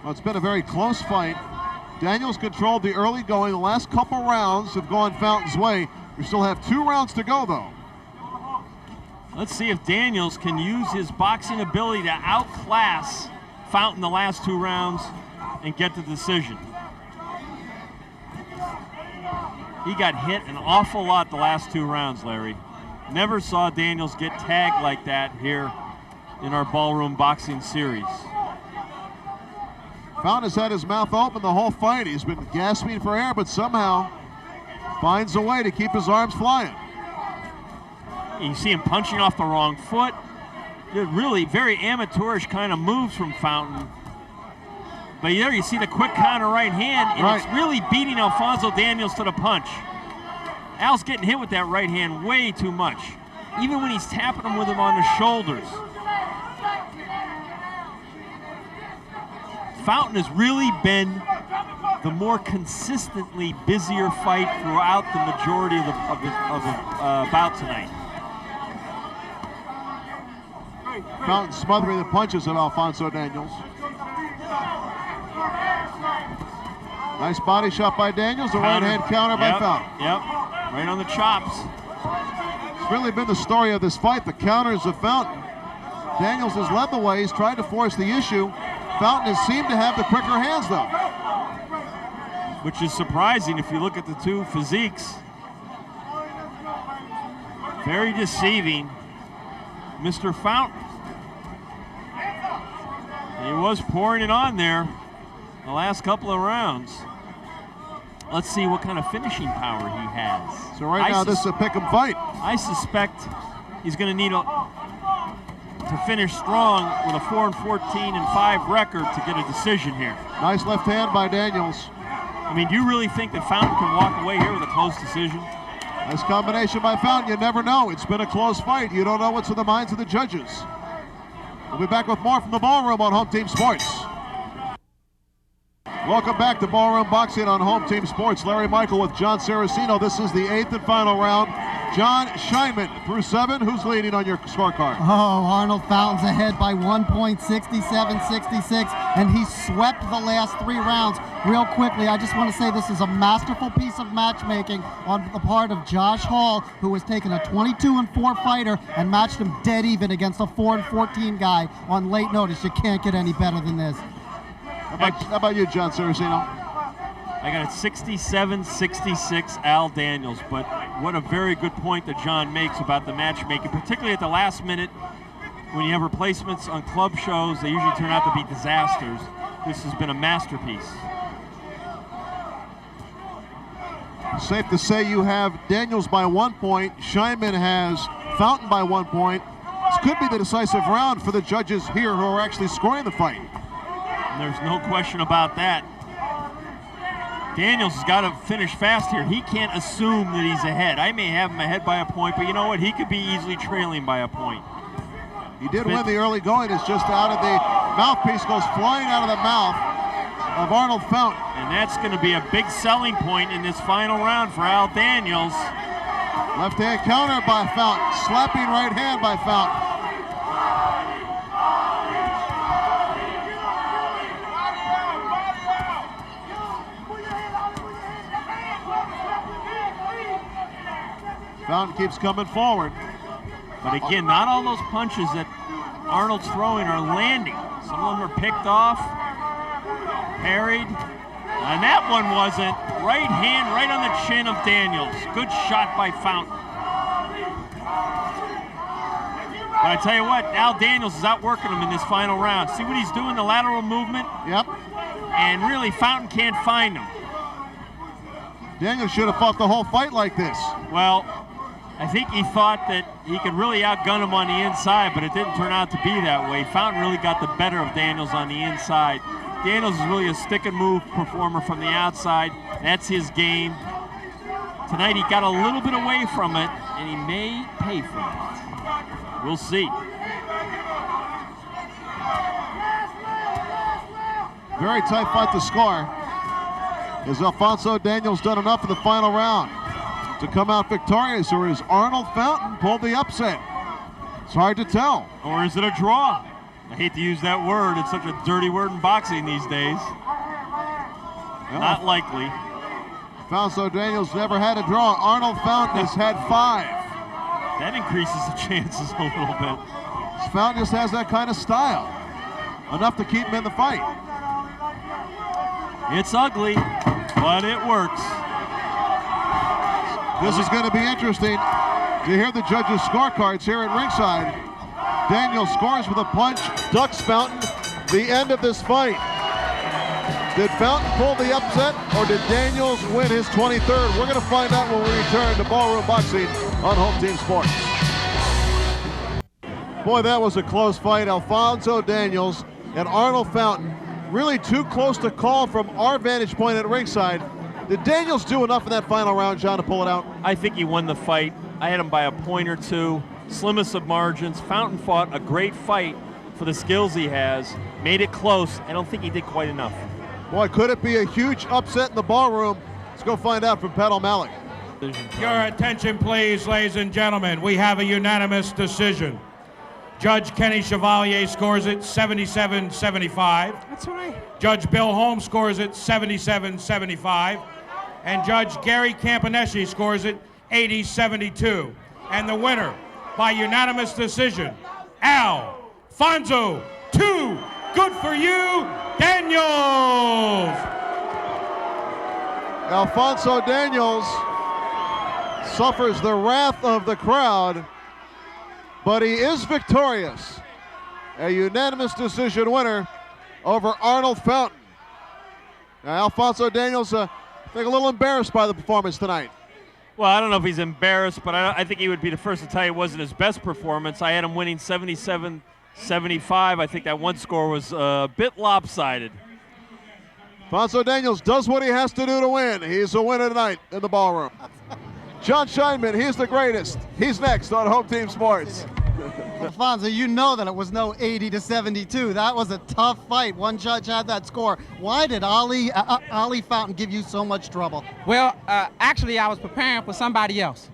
Well, it's been a very close fight. Daniels controlled the early going. The last couple rounds have gone Fountain's way. We still have 2 rounds to go, though. Let's see if Daniels can use his boxing ability to outclass Fountain the last 2 rounds and get the decision. He got hit an awful lot the last 2 rounds, Larry. Never saw Daniels get tagged like that here in our Ballroom boxing series. Fountain has had his mouth open the whole fight. He's been gasping for air, but somehow finds a way to keep his arms flying. You see him punching off the wrong foot. Really very amateurish kind of moves from Fountain. But there you see the quick counter right hand, and it's really beating Alfonzo Daniels to the punch. Al's getting hit with that right hand way too much, even when he's tapping him with him on the shoulders. Fountain has really been the more consistently busier fight throughout the majority of the bout tonight. Fountain smothering the punches at Alfonzo Daniels. Nice body shot by Daniels, a right-hand counter by Fountain. Yep, right on the chops. It's really been the story of this fight, the counters of Fountain. Daniels has led the way. He's tried to force the issue. Fountain has seemed to have the quicker hands, though. Which is surprising if you look at the 2 physiques. Very deceiving. Mr. Fountain. He was pouring it on there the last couple of rounds. Let's see what kind of finishing power he has. So right now, this is a pick-em fight. I suspect he's going to need to finish strong with a 4-14-5 record to get a decision here. Nice left hand by Daniels. I mean, do you really think that Fountain can walk away here with a close decision? Nice combination by Fountain. You never know. It's been a close fight. You don't know what's in the minds of the judges. We'll be back with more from the Ballroom on Home Team Sports. Welcome back to Ballroom Boxing on Home Team Sports. Larry Michael with Jon Saraceno. This is the 8th and final round. John Scheinman through 7. Who's leading on your scorecard? Oh, Arnold Fountain's ahead by 1.6766, and he swept the last 3 rounds. Real quickly, I just want to say this is a masterful piece of matchmaking on the part of Josh Hall, who has taken a 22-4 fighter and matched him dead even against a 4-14 guy on late notice. You can't get any better than this. How about you, Jon Saraceno? I got it 67-66 Al Daniels, but what a very good point that John makes about the matchmaking, particularly at the last minute when you have replacements on club shows. They usually turn out to be disasters. This has been a masterpiece. Safe to say you have Daniels by 1 point. Scheinman has Fountain by 1 point. This could be the decisive round for the judges here who are actually scoring the fight. And there's no question about that. Daniels has got to finish fast here. He can't assume that he's ahead. I may have him ahead by a point, but you know what? He could be easily trailing by a point. He did win the early going. It's just out of the mouthpiece, goes flying out of the mouth of Arnold Fountain. And that's going to be a big selling point in this final round for Al Daniels. Left hand counter by Fountain. Slapping right hand by Fountain. Fountain keeps coming forward. But again, not all those punches that Arnold's throwing are landing. Some of them are picked off, parried, and that one wasn't. Right hand right on the chin of Daniels. Good shot by Fountain. But I tell you what, Al Daniels is outworking him in this final round. See what he's doing, the lateral movement? Yep. And really, Fountain can't find him. Daniels should have fought the whole fight like this. Well, I think he thought that he could really outgun him on the inside, but it didn't turn out to be that way. Fountain really got the better of Daniels on the inside. Daniels is really a stick and move performer from the outside. That's his game. Tonight he got a little bit away from it, and he may pay for it. We'll see. Very tight fight to score. Has Alfonzo Daniels done enough in the final round to come out victorious, or is Arnold Fountain pulled the upset? It's hard to tell. Or is it a draw? I hate to use that word. It's such a dirty word in boxing these days. Yeah. Not likely. Alfonzo Daniels never had a draw. Arnold Fountain has had 5. That increases the chances a little bit. Fountain just has that kind of style. Enough to keep him in the fight. It's ugly, but it works. This is going to be interesting to hear the judges' scorecards here at ringside. Daniels scores with a punch, ducks Fountain. The end of this fight. Did Fountain pull the upset, or did Daniels win his 23rd? We're going to find out when we return to Ballroom Boxing on Home Team Sports. Boy, that was a close fight. Alfonzo Daniels and Arnold Fountain, really too close to call from our vantage point at ringside. Did Daniels do enough in that final round, John, to pull it out? I think he won the fight. I had him by a point or two, slimmest of margins. Fountain fought a great fight for the skills he has, made it close. I don't think he did quite enough. Boy, could it be a huge upset in the ballroom? Let's go find out from Pat O'Malley. Your attention, please, ladies and gentlemen. We have a unanimous decision. Judge Kenny Chevalier scores it 77-75. That's right. Judge Bill Holmes scores it 77-75. And Judge Gary Campaneschi scores it 80-72. And the winner, by unanimous decision, Alfonzo, 2 good for you, Daniels. Alfonzo Daniels suffers the wrath of the crowd, but he is victorious. A unanimous decision winner over Arnold Fountain. Now, Alfonzo Daniels, I think a little embarrassed by the performance tonight. Well, I don't know if he's embarrassed, but I think he would be the first to tell you it wasn't his best performance. I had him winning 77-75. I think that one score was a bit lopsided. Alfonzo Daniels does what he has to do to win. He's a winner tonight in the ballroom. Jon Scheinman, he's the greatest. He's next on Home Team Sports. Alfonzo, you know that it was no 80-72. That was a tough fight. One judge had that score. Why did Ali Fountain give you so much trouble? Well, actually, I was preparing for somebody else.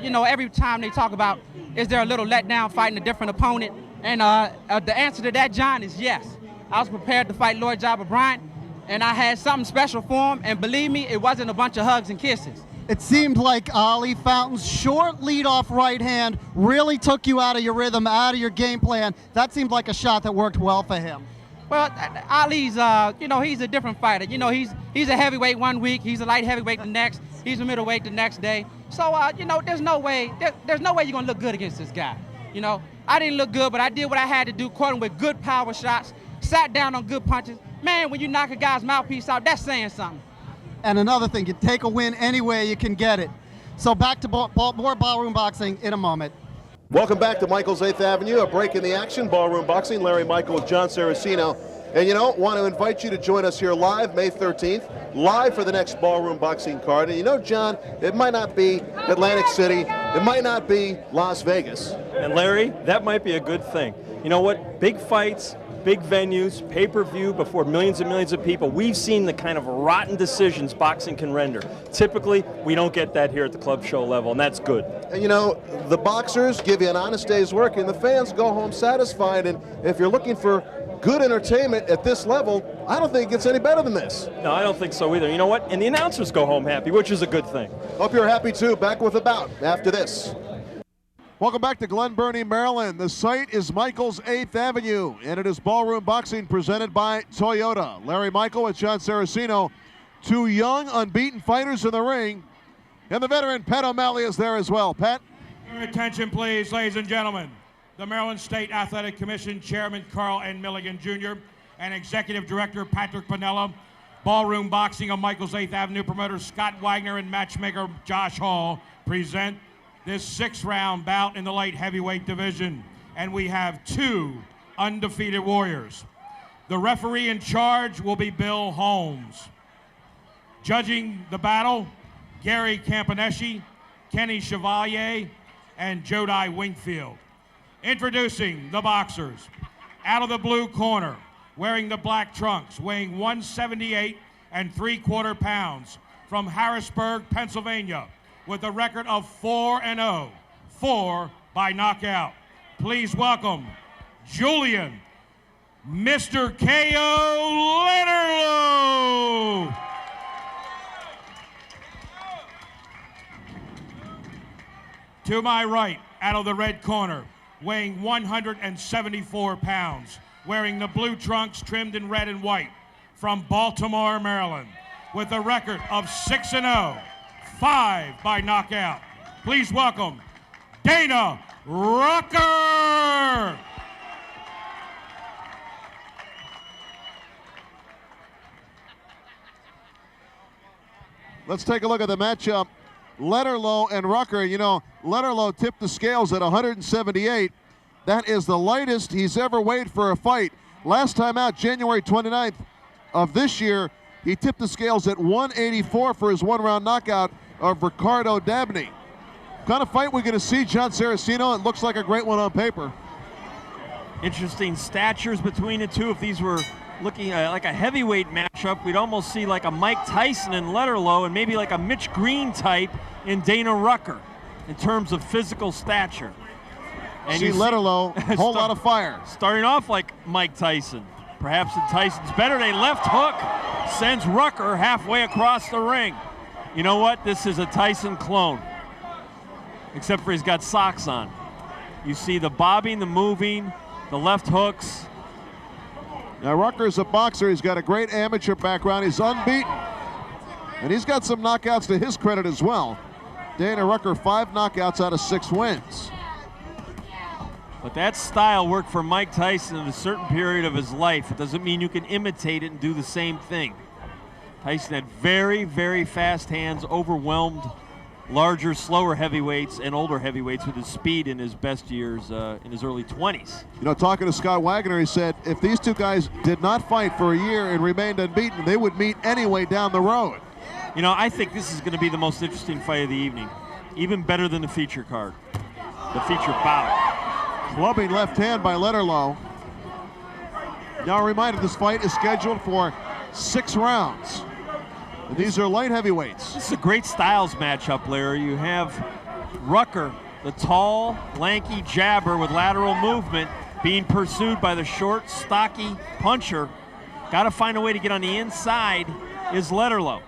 You know, every time they talk about, is there a little letdown fighting a different opponent? And the answer to that, John, is yes. I was prepared to fight Lloyd Jobber Bryant, and I had something special for him. And believe me, it wasn't a bunch of hugs and kisses. It seemed like Ali Fountain's short lead-off right hand really took you out of your rhythm, out of your game plan. That seemed like a shot that worked well for him. Well, Ali's, you know, he's a different fighter. You know, he's a heavyweight one week, he's a light heavyweight the next, he's a middleweight the next day. So, you know, there's no way you're gonna look good against this guy. You know, I didn't look good, but I did what I had to do, caught him with good power shots, sat down on good punches. Man, when you knock a guy's mouthpiece out, that's saying something. And another thing, you take a win any way you can get it. So back to more Ballroom Boxing in a moment. Welcome back to Michael's 8th Avenue, a break in the action, Ballroom Boxing. Larry Michael with Jon Saraceno. And you know, want to invite you to join us here live May 13th, live for the next Ballroom Boxing card. And you know, John, it might not be Atlantic City, it might not be Las Vegas. And Larry, that might be a good thing. You know what? Big fights, big venues, pay-per-view before millions and millions of people. We've seen the kind of rotten decisions boxing can render. Typically, we don't get that here at the club show level, and that's good. And you know, the boxers give you an honest day's work, and the fans go home satisfied. And if you're looking for good entertainment at this level, I don't think it gets any better than this. No, I don't think so either. You know what? And the announcers go home happy, which is a good thing. Hope you're happy too. Back with a bout after this. Welcome back to Glen Burnie, Maryland. The site is Michael's 8th Avenue, and it is Ballroom Boxing presented by Toyota. Larry Michael with Jon Saraceno, 2 young, unbeaten fighters in the ring, and the veteran Pat O'Malley is there as well. Pat? Your attention, please, ladies and gentlemen. The Maryland State Athletic Commission Chairman Carl N. Milligan Jr. and Executive Director Patrick Pinella, Ballroom Boxing on Michael's 8th Avenue promoter Scott Wagner and matchmaker Josh Hall present this 6th-round bout in the light heavyweight division. And we have 2 undefeated warriors. The referee in charge will be Bill Holmes. Judging the battle, Gary Campaneschi, Kenny Chevalier, and Jodi Wingfield. Introducing the boxers. Out of the blue corner, wearing the black trunks, weighing 178 3/4 pounds, from Harrisburg, Pennsylvania, with a record of 4-0, 4 by knockout. please welcome Julian, Mr. K.O. Letterlough. To my right, out of the red corner, weighing 174 pounds, wearing the blue trunks trimmed in red and white, from Baltimore, Maryland, with a record of 6-0, 5 by knockout. Please welcome Dana Rucker. Let's take a look at the matchup. Letterlough and Rucker. You know, Letterlough tipped the scales at 178. That is the lightest he's ever weighed for a fight. Last time out, January 29th of this year, he tipped the scales at 184 for his one-round knockout of Ricardo Dabney. Kind of fight we're going to see, Jon Saraceno. It looks like a great one on paper. Interesting statures between the two. If these were looking like a heavyweight matchup, we'd almost see like a Mike Tyson in Letterlough and maybe like a Mitch Green type in Dana Rucker in terms of physical stature. And see Letterlough, a whole lot of fire. Starting off like Mike Tyson. Perhaps in Tyson's better day. Left hook sends Rucker halfway across the ring. You know what? This is a Tyson clone. Except for he's got socks on. You see the bobbing, the moving, the left hooks. Now Rucker's a boxer. He's got a great amateur background. He's unbeaten. And he's got some knockouts to his credit as well. Dana Rucker, 5 knockouts out of 6 wins. But that style worked for Mike Tyson in a certain period of his life. It doesn't mean you can imitate it and do the same thing. Tyson had very, very fast hands, overwhelmed larger, slower heavyweights and older heavyweights with his speed in his best years in his early 20s. You know, talking to Scott Wagner, he said if these two guys did not fight for a year and remained unbeaten, they would meet anyway down the road. You know, I think this is going to be the most interesting fight of the evening. Even better than the feature card, the feature bout. Clubbing left hand by Letterlough. Now a reminder, this fight is scheduled for 6 rounds. And these are light heavyweights. This is a great styles matchup, Larry. You have Rucker, the tall, lanky jabber with lateral movement, being pursued by the short, stocky puncher. Got to find a way to get on the inside is Letterlough.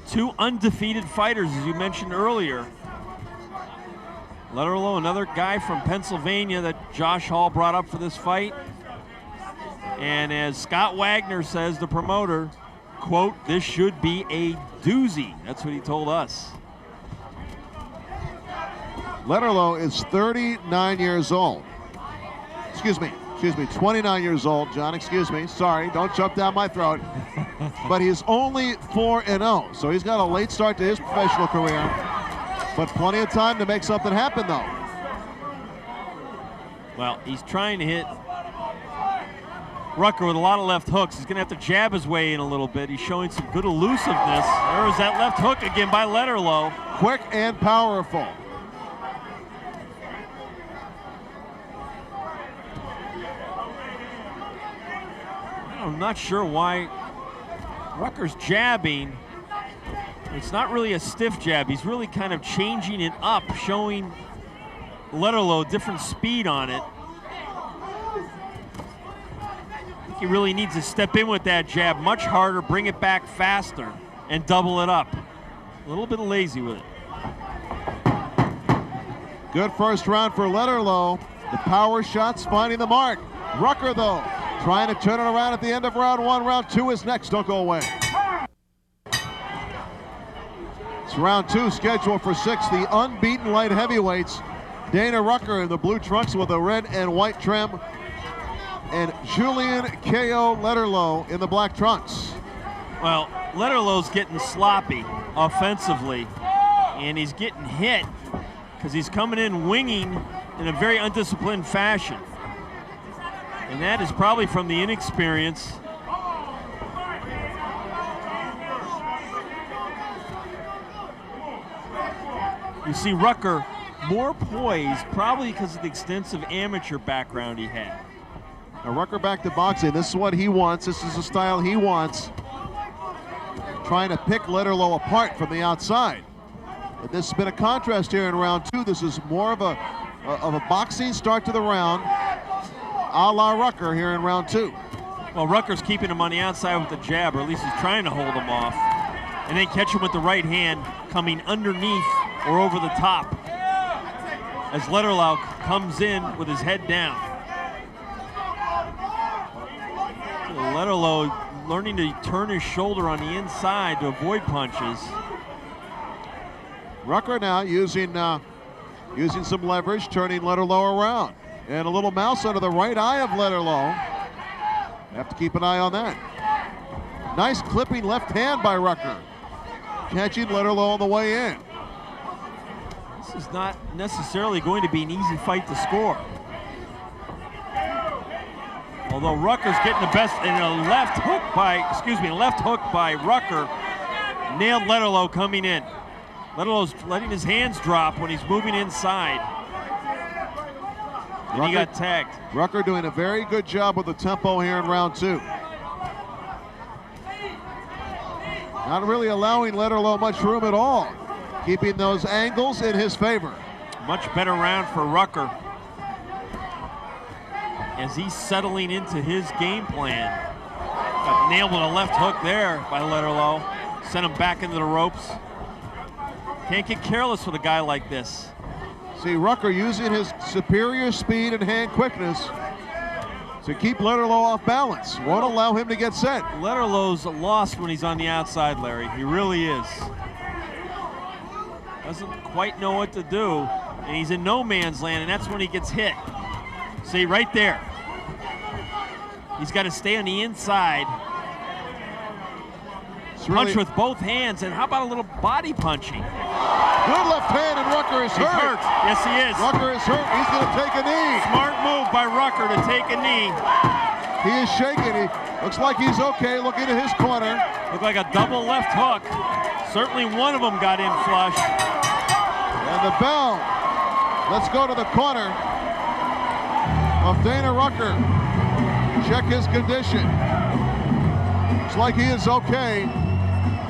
2 undefeated fighters, as you mentioned earlier. Letterlough, another guy from Pennsylvania that Josh Hall brought up for this fight. And as Scott Wagner says, the promoter, quote, this should be a doozy. That's what he told us. Letterlough is 39 years old. Excuse me, 29 years old, John, excuse me. Sorry, don't jump down my throat. But he's only 4-0, so he's got a late start to his professional career, but plenty of time to make something happen, though. Well, he's trying to hit Rucker with a lot of left hooks. He's going to have to jab his way in a little bit. He's showing some good elusiveness. There was that left hook again by Letterlough. Quick and powerful. I'm not sure why Rucker's jabbing. It's not really a stiff jab. He's really kind of changing it up, showing Letterlough different speed on it. I think he really needs to step in with that jab much harder, bring it back faster, and double it up. A little bit lazy with it. Good first round for Letterlough. The power shots finding the mark. Rucker, though, trying to turn it around at the end of round 1. Round 2 is next. Don't go away. It's round 2 scheduled for 6. The unbeaten light heavyweights. Dana Rucker in the blue trunks with a red and white trim. And Julian K.O. Letterlough in the black trunks. Well, Letterlough's getting sloppy offensively, and he's getting hit because he's coming in winging in a very undisciplined fashion. And that is probably from the inexperience. You see Rucker more poised, probably because of the extensive amateur background he had. Now Rucker back to boxing. This is what he wants. This is the style he wants. Trying to pick Letterlough apart from the outside. But this has been a contrast here in round 2. This is more of a of a boxing start to the round, a la Rucker here in round 2. Well, Rucker's keeping him on the outside with the jab, or at least he's trying to hold him off. And then catch him with the right hand coming underneath or over the top as Letterlough comes in with his head down. So Letterlough learning to turn his shoulder on the inside to avoid punches. Rucker now using some leverage, turning Letterlough around. And a little mouse under the right eye of Letterlough. Have to keep an eye on that. Nice clipping left hand by Rucker. Catching Letterlough on the way in. This is not necessarily going to be an easy fight to score. Although Rucker's getting the best, and a left hook by Rucker nailed Letterlough coming in. Letterlough's letting his hands drop when he's moving inside. And he got tagged. Rucker doing a very good job with the tempo here in round 2. Not really allowing Letterlough much room at all. Keeping those angles in his favor. Much better round for Rucker as he's settling into his game plan. Got nailed with a left hook there by Letterlough. Sent him back into the ropes. Can't get careless with a guy like this. See, Rucker using his superior speed and hand quickness to keep Letterlough off balance. Won't allow him to get set. Letterlough's lost when he's on the outside, Larry. He really is. Doesn't quite know what to do, and he's in no man's land, and that's when he gets hit. See, right there. He's got to stay on the inside. Punch with both hands, and how about a little body punching? Good left hand, and Rucker is hurt. Yes, he is. Rucker is hurt. He's going to take a knee. Smart move by Rucker to take a knee. He is shaking. He looks like he's okay, looking at his corner. Looked like a double left hook. Certainly one of them got in flush. And the bell. Let's go to the corner of Dana Rucker. Check his condition. Looks like he is okay,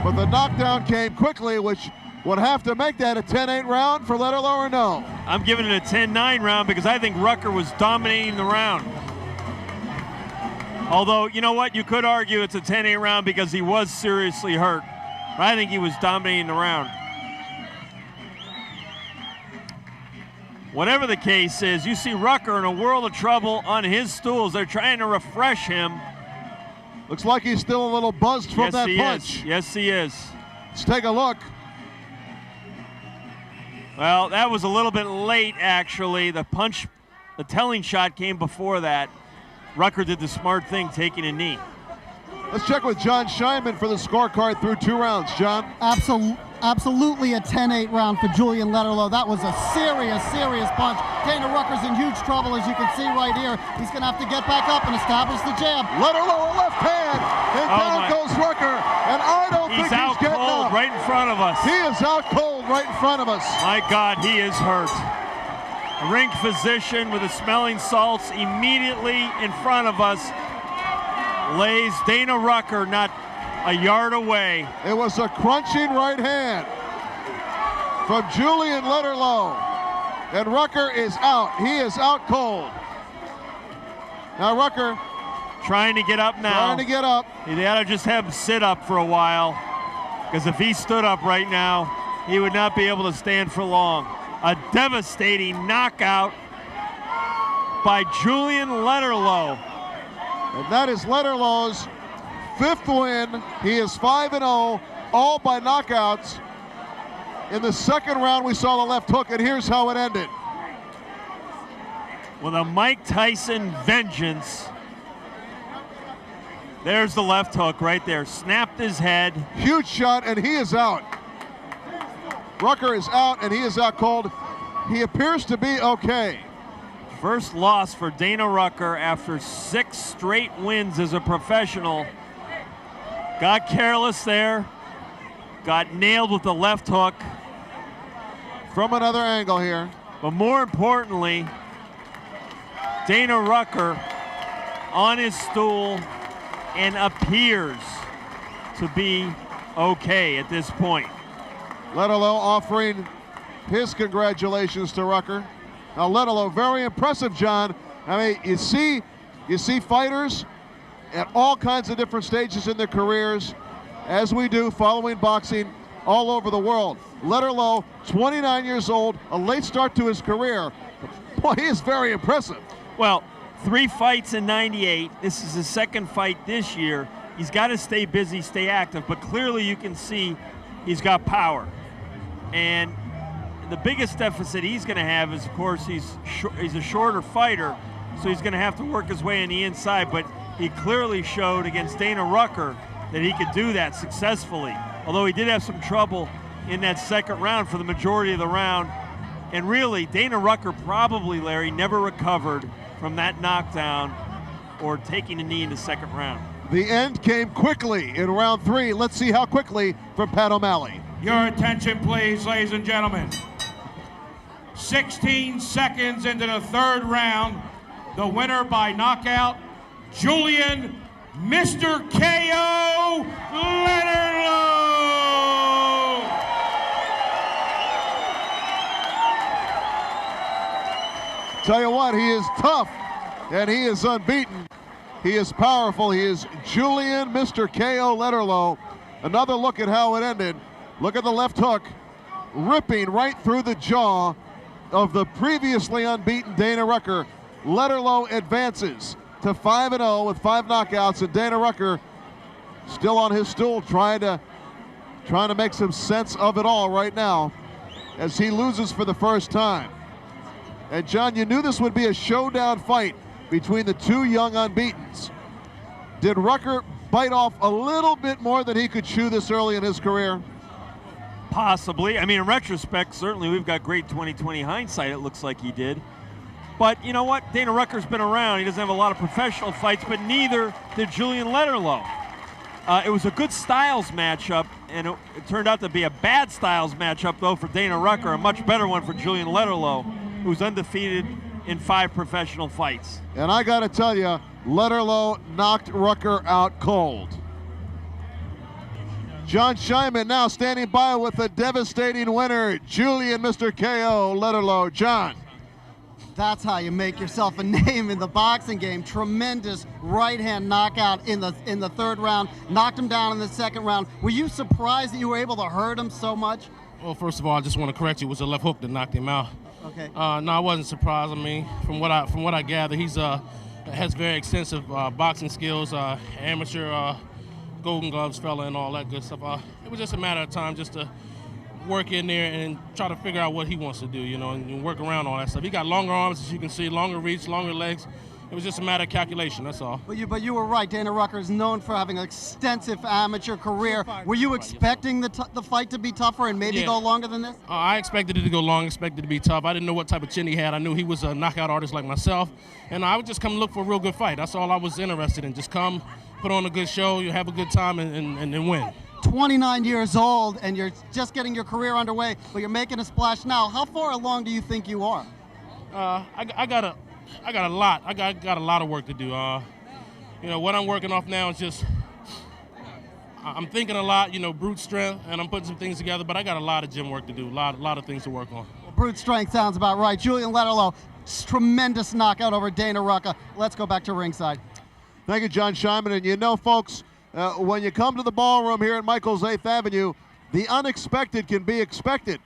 but the knockdown came quickly, which would have to make that a 10-8 round for Letterlough, or no? I'm giving it a 10-9 round because I think Rucker was dominating the round. Although, you know what? You could argue it's a 10-8 round because he was seriously hurt. But I think he was dominating the round. Whatever the case is, you see Rucker in a world of trouble on his stools. They're trying to refresh him. Looks like he's still a little buzzed from that punch. Yes, he is. Let's take a look. Well, that was a little bit late, actually. The punch, the telling shot came before that. Rucker did the smart thing, taking a knee. Let's check with Jon Scheinman for the scorecard through 2 rounds. John? Absolutely a 10-8 round for Julian Letterlough. That was a serious punch. Dana Rucker's in huge trouble, as you can see right here. He's going to have to get back up and establish the jab. Letterlough, a left hand, and down goes Rucker. And I don't think he's getting cold up. Right in front of us. He is out cold right in front of us. My God, he is hurt. A ring physician with the smelling salts immediately in front of us lays Dana Rucker not a yard away. It was a crunching right hand from Julian Letterlough. And Rucker is out. He is out cold. Now Rucker trying to get up now. Trying to get up. They ought to just have him sit up for a while, because if he stood up right now, he would not be able to stand for long. A devastating knockout by Julian Letterlough. And that is Letterlough's 5th win. He is 5-0, all by knockouts. In the 2nd round, we saw the left hook, and here's how it ended. With a Mike Tyson vengeance. There's the left hook right there. Snapped his head. Huge shot, and he is out. Rucker is out, and he is out cold. He appears to be okay. First loss for Dana Rucker after 6 straight wins as a professional. Got careless there. Got nailed with the left hook. From another angle here. But more importantly, Dana Rucker on his stool and appears to be okay at this point. Letterlough offering his congratulations to Rucker. Now Letterlough, very impressive, John. I mean, you see fighters at all kinds of different stages in their careers, as we do following boxing all over the world. Letterlough, 29 years old, a late start to his career. Boy, he is very impressive. Well, 3 fights in 98. This is his second fight this year. He's got to stay busy, stay active, but clearly you can see he's got power. And the biggest deficit he's going to have is, of course, he's a shorter fighter, so he's going to have to work his way on the inside, but he clearly showed against Dana Rucker that he could do that successfully, although he did have some trouble in that second round for the majority of the round. And really, Dana Rucker probably, Larry, never recovered from that knockdown or taking a knee in the second round. The end came quickly in round 3. Let's see how quickly from Pat O'Malley. Your attention, please, ladies and gentlemen. 16 seconds into the third round, the winner by knockout, Julian, Mr. KO, Letterlough. Tell you what, he is tough and he is unbeaten. He is powerful. He is Julian, Mr. KO Letterlough. Another look at how it ended. Look at the left hook, ripping right through the jaw of the previously unbeaten Dana Rucker. Letterlough advances to 5-0 with 5 knockouts, and Dana Rucker still on his stool trying to make some sense of it all right now as he loses for the first time. And John, you knew this would be a showdown fight between the 2 young unbeatens. Did Rucker bite off a little bit more than he could chew this early in his career? Possibly. I mean, in retrospect, certainly we've got great 20/20 hindsight. It looks like he did. But you know what? Dana Rucker's been around. He doesn't have a lot of professional fights, but neither did Julian Letterlough. It was a good styles matchup, and it turned out to be a bad styles matchup, though, for Dana Rucker, a much better one for Julian Letterlough, who's undefeated in 5 professional fights. And I got to tell you, Letterlough knocked Rucker out cold. Jon Scheinman now standing by with a devastating winner, Julian, Mr. KO Letterlough. John. That's how you make yourself a name in the boxing game. Tremendous right-hand knockout in the third round. Knocked him down in the second round. Were you surprised that you were able to hurt him so much? Well, first of all, I just want to correct you. It was a left hook that knocked him out. Okay. No, I wasn't surprised. I mean, from what I gather, he's has very extensive boxing skills, amateur Golden Gloves fella and all that good stuff. It was just a matter of time just to work in there and try to figure out what he wants to do, you know, and work around all that stuff. He got longer arms, as you can see, longer reach, longer legs. It was just a matter of calculation, that's all. But you were right. Dana Rucker is known for having an extensive amateur career. Were you expecting the fight to be tougher and maybe go longer than this? I expected it to go long, expected it to be tough. I didn't know what type of chin he had. I knew he was a knockout artist like myself, and I would just come look for a real good fight. That's all I was interested in. Just come, put on a good show, you have a good time, and win. 29 years old, and you're just getting your career underway, but you're making a splash now. How far along do you think you are? I got a lot. I got a lot of work to do. You know, what I'm working off now is just, I'm thinking a lot, you know, brute strength, and I'm putting some things together, but I got a lot of gym work to do, a lot of things to work on. Well, brute strength sounds about right. Julian Letterlough, tremendous knockout over Dana Rucker. Let's go back to ringside. Thank you, Jon Scheinman. And you know, folks, when you come to the ballroom here at Michael's 8th Avenue, the unexpected can be expected.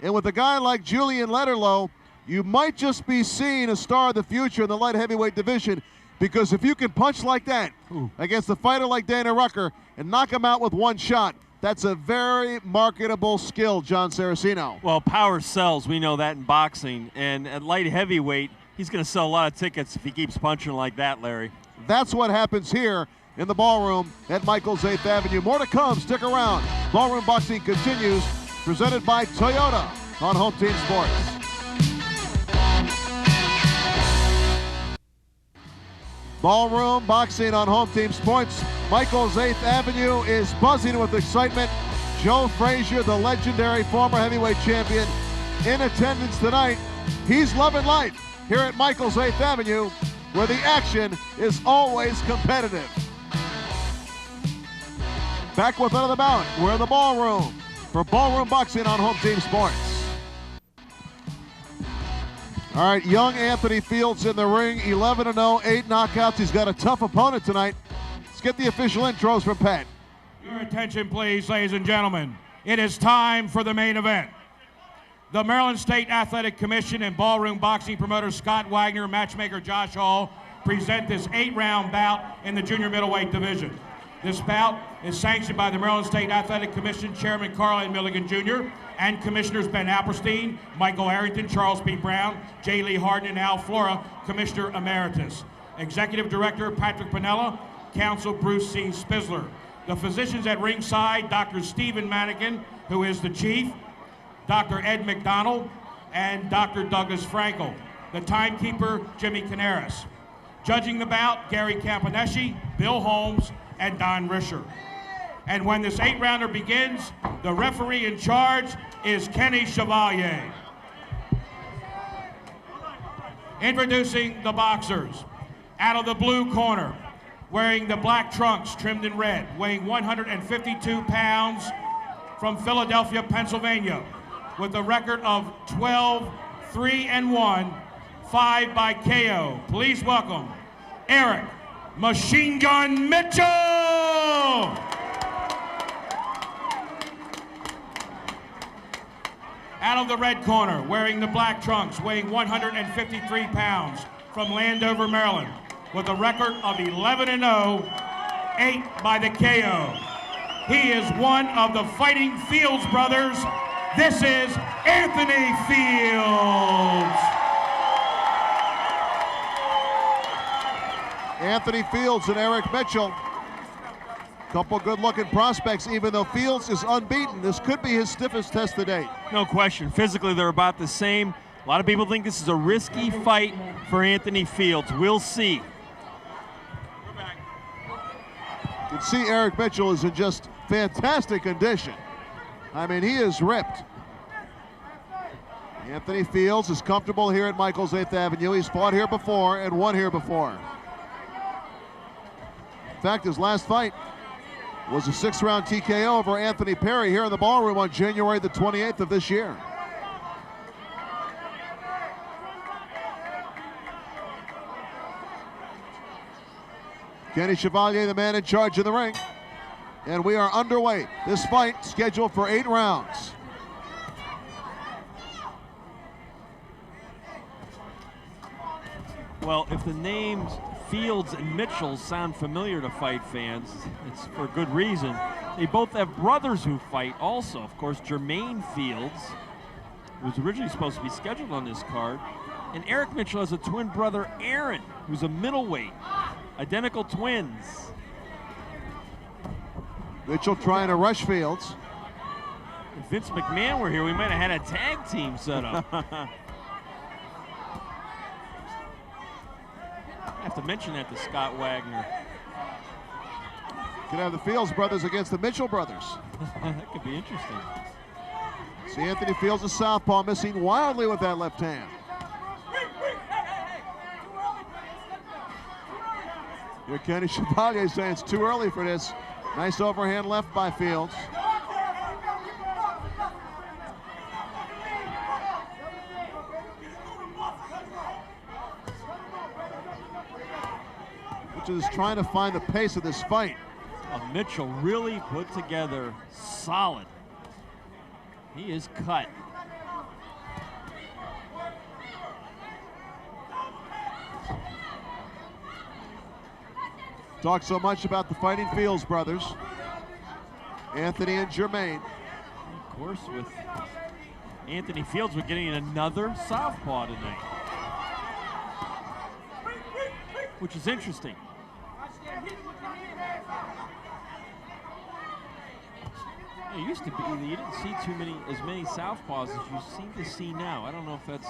And with a guy like Julian Letterlough, you might just be seeing a star of the future in the light heavyweight division, because if you can punch like that against a fighter like Dana Rucker and knock him out with one shot, that's a very marketable skill, Jon Saraceno. Well, power sells. We know that in boxing. And at light heavyweight, he's going to sell a lot of tickets if he keeps punching like that, Larry. That's what happens here in the ballroom at Michael's 8th Avenue. More to come. Stick around. Ballroom Boxing continues, presented by Toyota on Home Team Sports. Ballroom Boxing on Home Team Sports. Michael's 8th Avenue is buzzing with excitement. Joe Frazier, the legendary former heavyweight champion, in attendance tonight. He's loving life here at Michael's 8th Avenue, where the action is always competitive. Back with another bout. We're in the ballroom for Ballroom Boxing on Home Team Sports. All right, young Anthony Fields in the ring, 11-0, 8 knockouts. He's got a tough opponent tonight. Let's get the official intros from Pat. Your attention, please, ladies and gentlemen. It is time for the main event. The Maryland State Athletic Commission and Ballroom boxing promoter Scott Wagner, matchmaker Josh Hall, present this 8-round bout in the junior middleweight division. This bout is sanctioned by the Maryland State Athletic Commission Chairman Carl N. Milligan Jr. and Commissioners Ben Applestein, Michael Harrington, Charles P. Brown, J. Lee Harden, and Al Flora, Commissioner Emeritus. Executive Director Patrick Pinella, Counsel Bruce C. Spizzler. The physicians at ringside, Dr. Stephen Manigan, who is the chief, Dr. Ed McDonald, and Dr. Douglas Frankel. The timekeeper, Jimmy Canaris. Judging the bout, Gary Campaneschi, Bill Holmes, and Don Risher. And when this 8-rounder begins, the referee in charge is Kenny Chevalier. Introducing the boxers. Out of the blue corner, wearing the black trunks trimmed in red, weighing 152 pounds, from Philadelphia, Pennsylvania, with a record of 12-3-1, 5 by KO. Please welcome Eric Machine Gun Mitchell! Out of the red corner, wearing the black trunks, weighing 153 pounds, from Landover, Maryland, with a record of 11-0, 8 by the KO. He is one of the Fighting Fields brothers. This is Anthony Fields. Anthony Fields and Eric Mitchell. Couple good-looking prospects, even though Fields is unbeaten. This could be his stiffest test to date. No question. Physically, they're about the same. A lot of people think this is a risky fight for Anthony Fields. We'll see. You can see Eric Mitchell is in just fantastic condition. I mean, he is ripped. Anthony Fields is comfortable here at Michael's 8th Avenue. He's fought here before and won here before. In fact, his last fight was a 6-round TKO over Anthony Perry here in the Ballroom on January the 28th of this year. Kenny Chevalier, the man in charge of the ring. And we are underway. This fight scheduled for 8 rounds. Well, if the names Fields and Mitchell sound familiar to fight fans, it's for good reason. They both have brothers who fight also. Of course, Jermaine Fields, who was originally supposed to be scheduled on this card, and Eric Mitchell has a twin brother, Aaron, who's a middleweight. Identical twins. Mitchell trying to rush Fields. If Vince McMahon were here, we might have had a tag team set up. I have to mention that to Scott Wagner. Could have the Fields brothers against the Mitchell brothers. That could be interesting. See Anthony Fields, a southpaw, missing wildly with that left hand. Here Kenny Chevalier saying it's too early for this. Nice overhand left by Fields. Which is trying to find the pace of this fight. Mitchell really put together solid. He is cut. Talk so much about the Fighting Fields brothers, Anthony and Jermaine. Of course, with Anthony Fields, we're getting another southpaw tonight, which is interesting. It used to be you didn't see as many southpaws as you seem to see now. I don't know if that's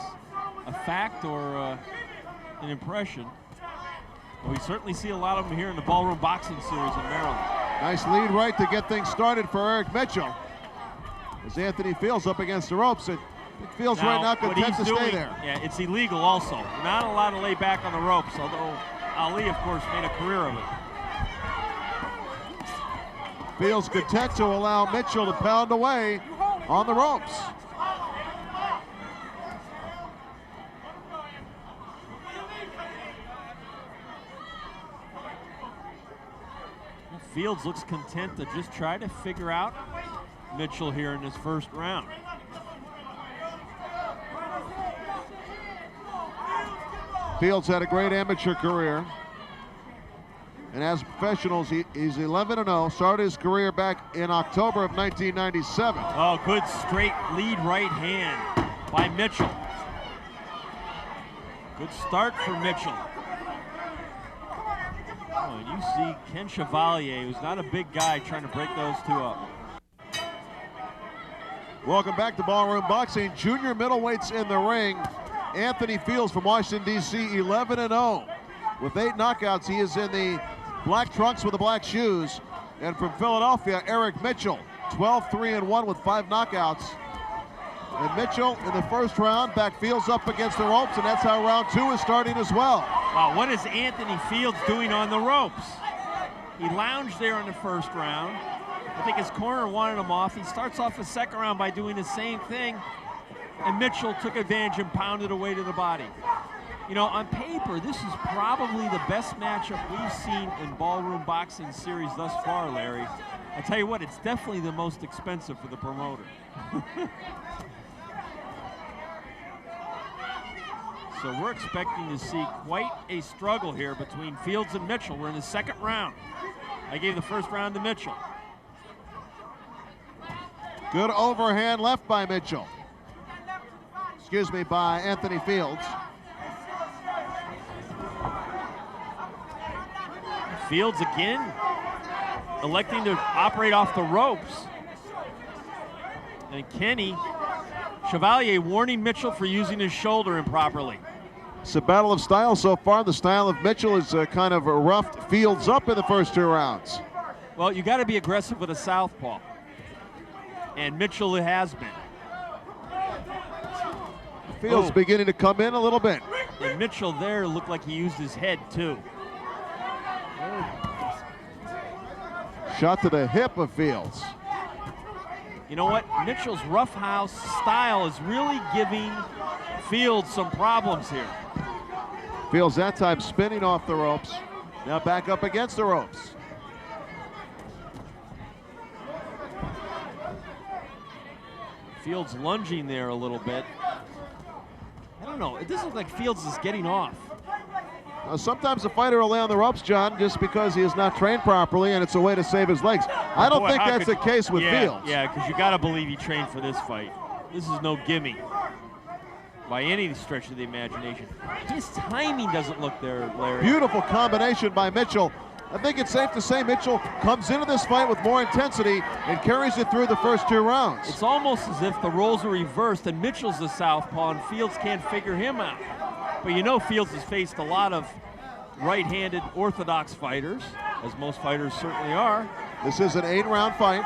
a fact or an impression. But we certainly see a lot of them here in the Ballroom Boxing Series in Maryland. Nice lead right to get things started for Eric Mitchell. As Anthony Fields up against the ropes, and Fields right now content to stay there. Yeah, it's illegal also. You're not allowed to lay back on the ropes, although Ali, of course, made a career of it. Fields content to allow Mitchell to pound away on the ropes. Fields looks content to just try to figure out Mitchell here in his first round. Fields had a great amateur career. And as professionals, he's 11-0. Started his career back in October of 1997. Oh, good straight lead right hand by Mitchell. Good start for Mitchell. Oh, and you see Ken Chevalier, who's not a big guy, trying to break those two up. Welcome back to Ballroom Boxing. Junior middleweights in the ring. Anthony Fields from Washington, D.C., 11-0. With 8 knockouts, he is in the black trunks with the black shoes. And from Philadelphia, Eric Mitchell, 12-3-1 with 5 knockouts. And Mitchell in the first round back Fields up against the ropes, and that's how round 2 is starting as well. Wow, what is Anthony Fields doing on the ropes? He lounged there in the first round. I think his corner wanted him off. He starts off the second round by doing the same thing, and Mitchell took advantage and pounded away to the body. You know, on paper, this is probably the best matchup we've seen in Ballroom Boxing series thus far, Larry. I tell you what, it's definitely the most expensive for the promoter. So we're expecting to see quite a struggle here between Fields and Mitchell. We're in the second round. I gave the first round to Mitchell. Good overhand left by Mitchell. Excuse me, by Anthony Fields. Fields again electing to operate off the ropes. And Kenny Chevalier warning Mitchell for using his shoulder improperly. It's a battle of style so far. The style of Mitchell is kind of roughed Fields up in the first 2 rounds. Well, you got to be aggressive with a southpaw. And Mitchell has been. Fields beginning to come in a little bit. And Mitchell there looked like he used his head too. Shot to the hip of Fields. You know what? Mitchell's roughhouse style is really giving Fields some problems here. Fields that time spinning off the ropes. Now back up against the ropes. Fields lunging there a little bit. I don't know. It doesn't look like Fields is getting off. Now, sometimes a fighter will lay on the ropes, John, just because he is not trained properly, and it's a way to save his legs. I don't think that's the case with Fields. Yeah, because you got to believe he trained for this fight. This is no gimme by any stretch of the imagination. His timing doesn't look there, Larry. Beautiful combination by Mitchell. I think it's safe to say Mitchell comes into this fight with more intensity and carries it through the first 2 rounds. It's almost as if the roles are reversed and Mitchell's the southpaw and Fields can't figure him out. But you know Fields has faced a lot of right-handed orthodox fighters, as most fighters certainly are. This is an 8-round fight.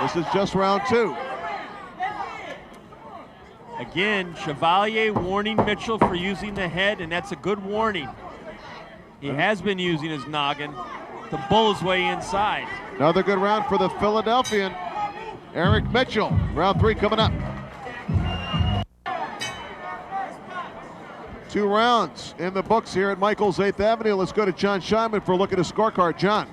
This is just round 2. Again, Chevalier warning Mitchell for using the head, and that's a good warning. He has been using his noggin to bull his way inside. Another good round for the Philadelphian, Eric Mitchell. Round 3 coming up. 2 rounds in the books here at Michael's 8th Avenue. Let's go to Jon Scheinman for a look at his scorecard. John.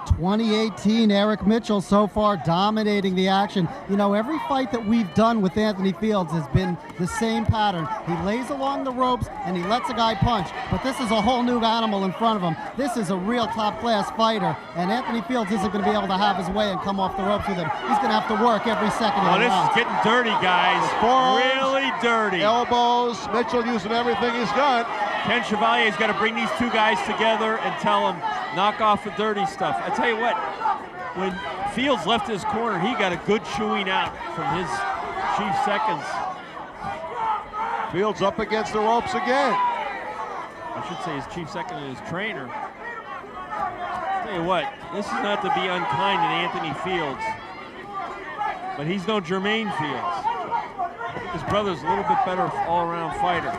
2018, Eric Mitchell so far dominating the action. You know, every fight that we've done with Anthony Fields has been the same pattern. He lays along the ropes and he lets a guy punch, but this is a whole new animal in front of him. This is a real top-class fighter, and Anthony Fields isn't going to be able to have his way and come off the ropes with him. He's going to have to work every second of the this round. is getting dirty, guys. Really dirty. Elbows, Mitchell using everything he's got. Ken Chevalier's got to bring these 2 guys together and tell them, knock off the dirty stuff. I tell you what, when Fields left his corner, he got a good chewing out from his chief seconds. Fields up against the ropes again. I should say his chief second and his trainer. I'll tell you what, this is not to be unkind to Anthony Fields, but he's no Jermaine Fields. His brother's a little bit better all-around fighter.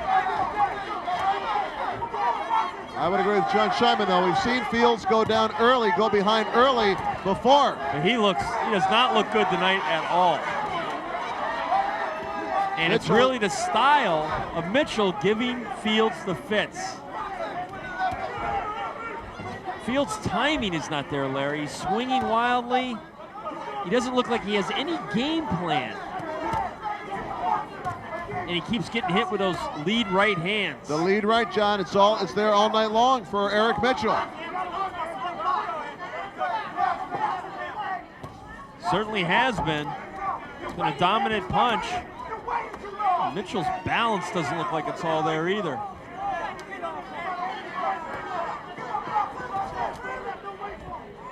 I would agree with Jon Scheinman, though. We've seen Fields go down early, go behind early before. But he does not look good tonight at all. And it's really the style of Mitchell giving Fields the fits. Fields' timing is not there, Larry. He's swinging wildly. He doesn't look like he has any game plan. And he keeps getting hit with those lead right hands. The lead right, John, it's there all night long for Eric Mitchell. Certainly has been. It's been a dominant punch. Mitchell's balance doesn't look like it's all there either.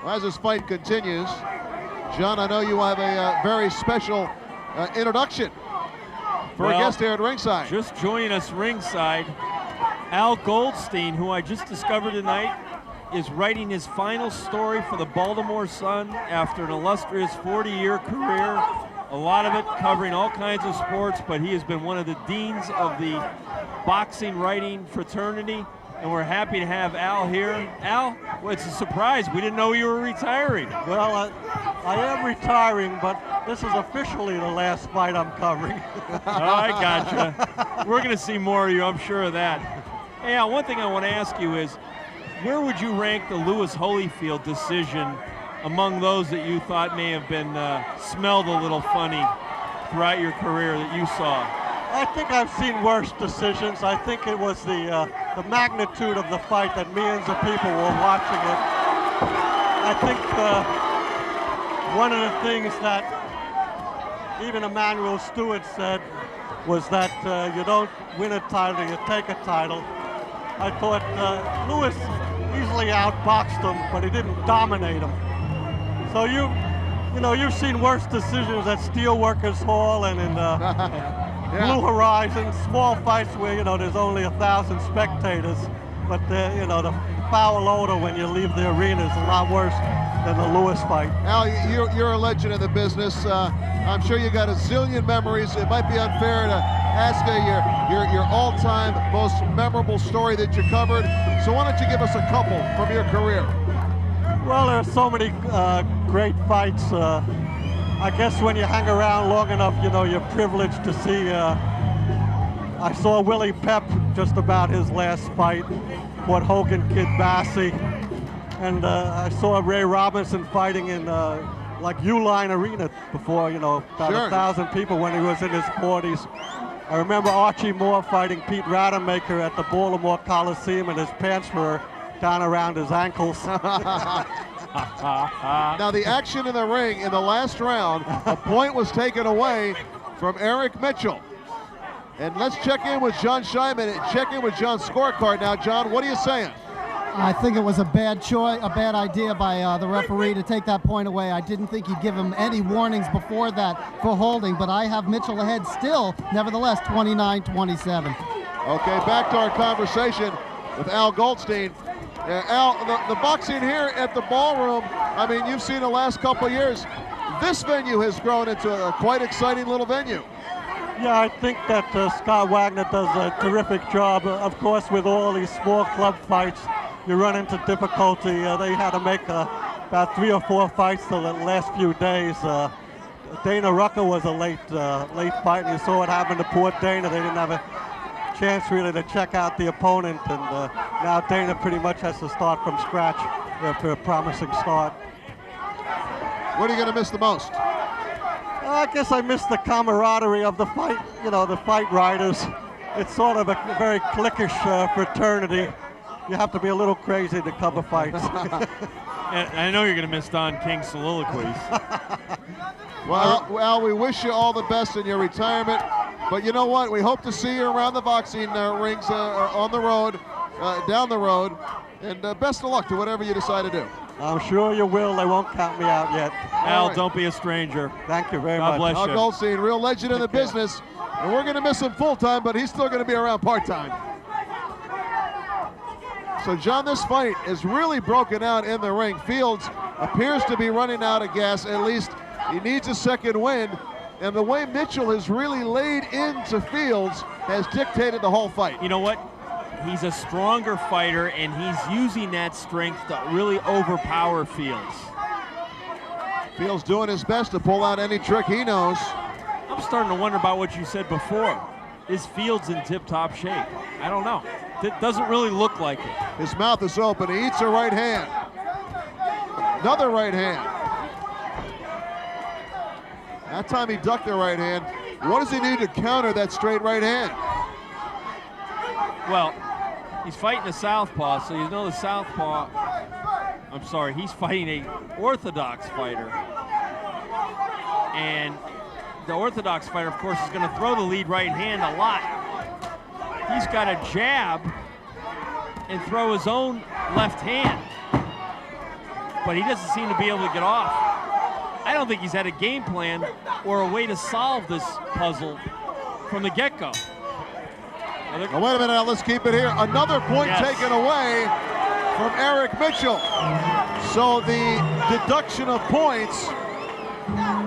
Well, as this fight continues, John, I know you have a very special introduction for a guest here at ringside. Just joining us ringside, Al Goldstien, who I just discovered tonight, is writing his final story for the Baltimore Sun after an illustrious 40-year career. A lot of it covering all kinds of sports, but he has been one of the deans of the boxing writing fraternity, and we're happy to have Al here. Al, well, it's a surprise. We didn't know you were retiring. Well, I am retiring, but this is officially the last fight I'm covering. Oh, I gotcha. We're going to see more of you, I'm sure of that. Hey, Al, one thing I want to ask you is, where would you rank the Lewis Holyfield decision among those that you thought may have been smelled a little funny throughout your career that you saw? I think I've seen worse decisions. I think it was the magnitude of the fight that millions of people were watching it. I think one of the things that even Emmanuel Stewart said was that you don't win a title, you take a title. I thought Lewis easily outboxed him, but he didn't dominate him. So you've seen worse decisions at Steelworkers Hall and in Blue Horizon, small fights where there's only 1,000 spectators, but the foul odor when you leave the arena is a lot worse than the Lewis fight. Al, you're a legend in the business. I'm sure you got a zillion memories. It might be unfair to ask your all-time most memorable story that you covered. So why don't you give us a couple from your career? Well, there are so many great fights. I guess when you hang around long enough, you're privileged to see. I saw Willie Pep just about his last fight, fought Hogan Kid Bassi. And I saw Ray Robinson fighting in like Uline Arena before, about 1,000 people when he was in his 40s. I remember Archie Moore fighting Pete Rademacher at the Baltimore Coliseum, and his pants were down around his ankles. Now the action in the ring in the last round, a point was taken away from Eric Mitchell. And let's check in with John Scheinman and check in with John's scorecard now. John, what are you saying? I think it was a bad choice, a bad idea by the referee to take that point away. I didn't think he'd give him any warnings before that for holding, but I have Mitchell ahead still, nevertheless, 29-27. Okay, back to our conversation with Al Goldstien. Al, the boxing here at the Ballroom, I mean, you've seen the last couple of years. This venue has grown into a quite exciting little venue. Yeah, I think that Scott Wagner does a terrific job. Of course, with all these small club fights, you run into difficulty. They had to make about 3 or 4 fights the last few days. Dana Rucker was a late fight, and you saw what happened to poor Dana. They didn't have a chance really to check out the opponent, and now Dana pretty much has to start from scratch after a promising start. What are you going to miss the most? I guess I miss the camaraderie of the fight, the fight riders. It's sort of a very cliquish fraternity. You have to be a little crazy to cover fights. And I know you're going to miss Don King's soliloquies. Well, Al, we wish you all the best in your retirement. But you know what? We hope to see you around the boxing rings on the road, down the road. And best of luck to whatever you decide to do. I'm sure you will. They won't count me out yet. Al, don't be a stranger. Thank you very much. God bless Al you. Goldstien, real legend in the business. And we're going to miss him full-time, but he's still going to be around part-time. So, John, this fight is really broken out in the ring. Fields appears to be running out of gas. At least he needs a second win. And the way Mitchell has really laid into Fields has dictated the whole fight. You know what? He's a stronger fighter, and he's using that strength to really overpower Fields. Fields doing his best to pull out any trick he knows. I'm starting to wonder about what you said before. Is Fields in tip-top shape? I don't know. It doesn't really look like it. His mouth is open. He eats a right hand. Another right hand. That time he ducked the right hand. What does he need to counter that straight right hand? Well, he's fighting a southpaw, so you know the southpaw. I'm sorry, he's fighting a orthodox fighter. And the orthodox fighter, of course, is going to throw the lead right hand a lot. He's got to jab and throw his own left hand. But he doesn't seem to be able to get off. I don't think he's had a game plan or a way to solve this puzzle from the get-go. Now, wait a minute, now let's keep it here. Another point taken away from Eric Mitchell. So the deduction of points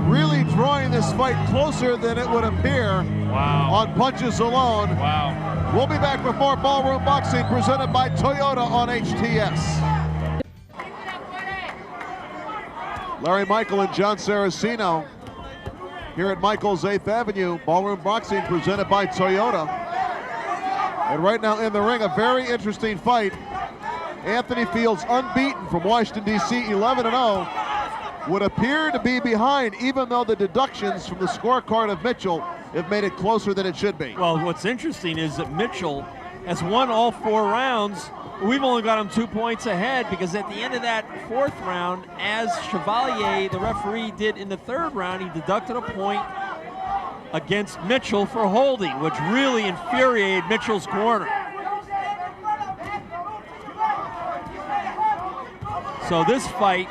really drawing this fight closer than it would appear on punches alone. Wow. We'll be back with more Ballroom Boxing presented by Toyota on HTS. Larry Michael and Jon Saraceno here at Michael's 8th Avenue. Ballroom Boxing presented by Toyota. And right now in the ring, a very interesting fight. Anthony Fields, unbeaten from Washington, D.C., 11-0, would appear to be behind, even though the deductions from the scorecard of Mitchell have made it closer than it should be. Well, what's interesting is that Mitchell has won all 4 rounds. We've only got him 2 points ahead because at the end of that 4th round, as Chevalier, the referee, did in the 3rd round, he deducted a point against Mitchell for holding, which really infuriated Mitchell's corner. So this fight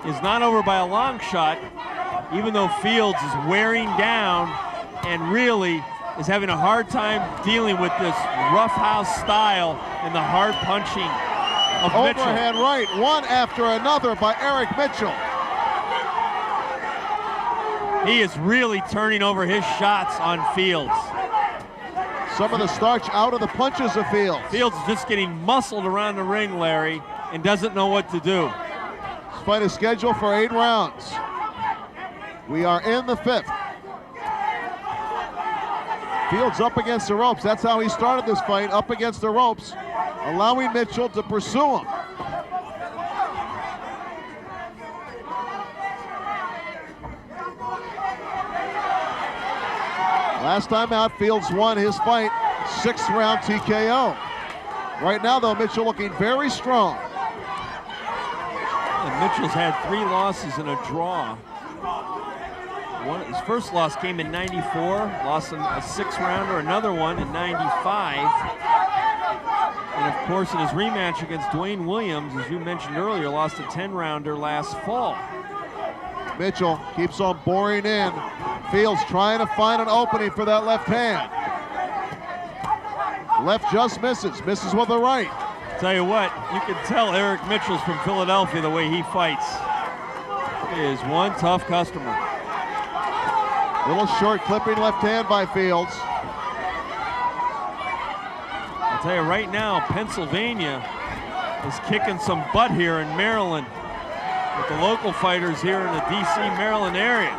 is not over by a long shot, even though Fields is wearing down and really is having a hard time dealing with this roughhouse style and the hard punching of Mitchell. Overhand right, one after another by Eric Mitchell. He is really turning over his shots on Fields. Some of the starch out of the punches of Fields. Fields is just getting muscled around the ring, Larry, and doesn't know what to do. This fight is scheduled for 8 rounds. We are in the 5th. Fields up against the ropes. That's how he started this fight, up against the ropes, allowing Mitchell to pursue him. Last time out, Fields won his fight, 6th round TKO. Right now, though, Mitchell looking very strong. And Mitchell's had 3 losses and a draw. His first loss came in '94, lost a 6th rounder, another one in '95. And of course, in his rematch against Dwayne Williams, as you mentioned earlier, lost a 10-rounder last fall. Mitchell keeps on boring in. Fields trying to find an opening for that left hand. Left just misses with the right. Tell you what, you can tell Eric Mitchell's from Philadelphia the way he fights. He is one tough customer. Little short clipping left hand by Fields. I'll tell you right now, Pennsylvania is kicking some butt here in Maryland with the local fighters here in the D.C., Maryland area.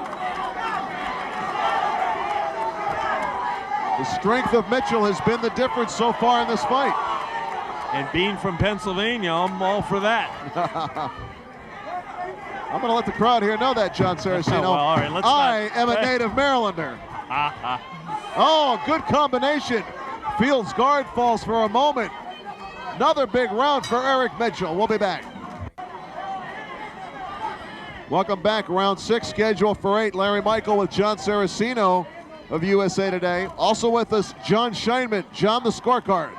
The strength of Mitchell has been the difference so far in this fight. And being from Pennsylvania, I'm all for that. I'm going to let the crowd here know that, Jon Saraceno. Well, all right, I am a native Marylander. Oh, good combination. Fields' guard falls for a moment. Another big round for Eric Mitchell. We'll be back. Welcome back. Round 6 scheduled for 8. Larry Michael with Jon Saraceno of USA Today. Also with us, Jon Scheinman. Jon, the scorecard.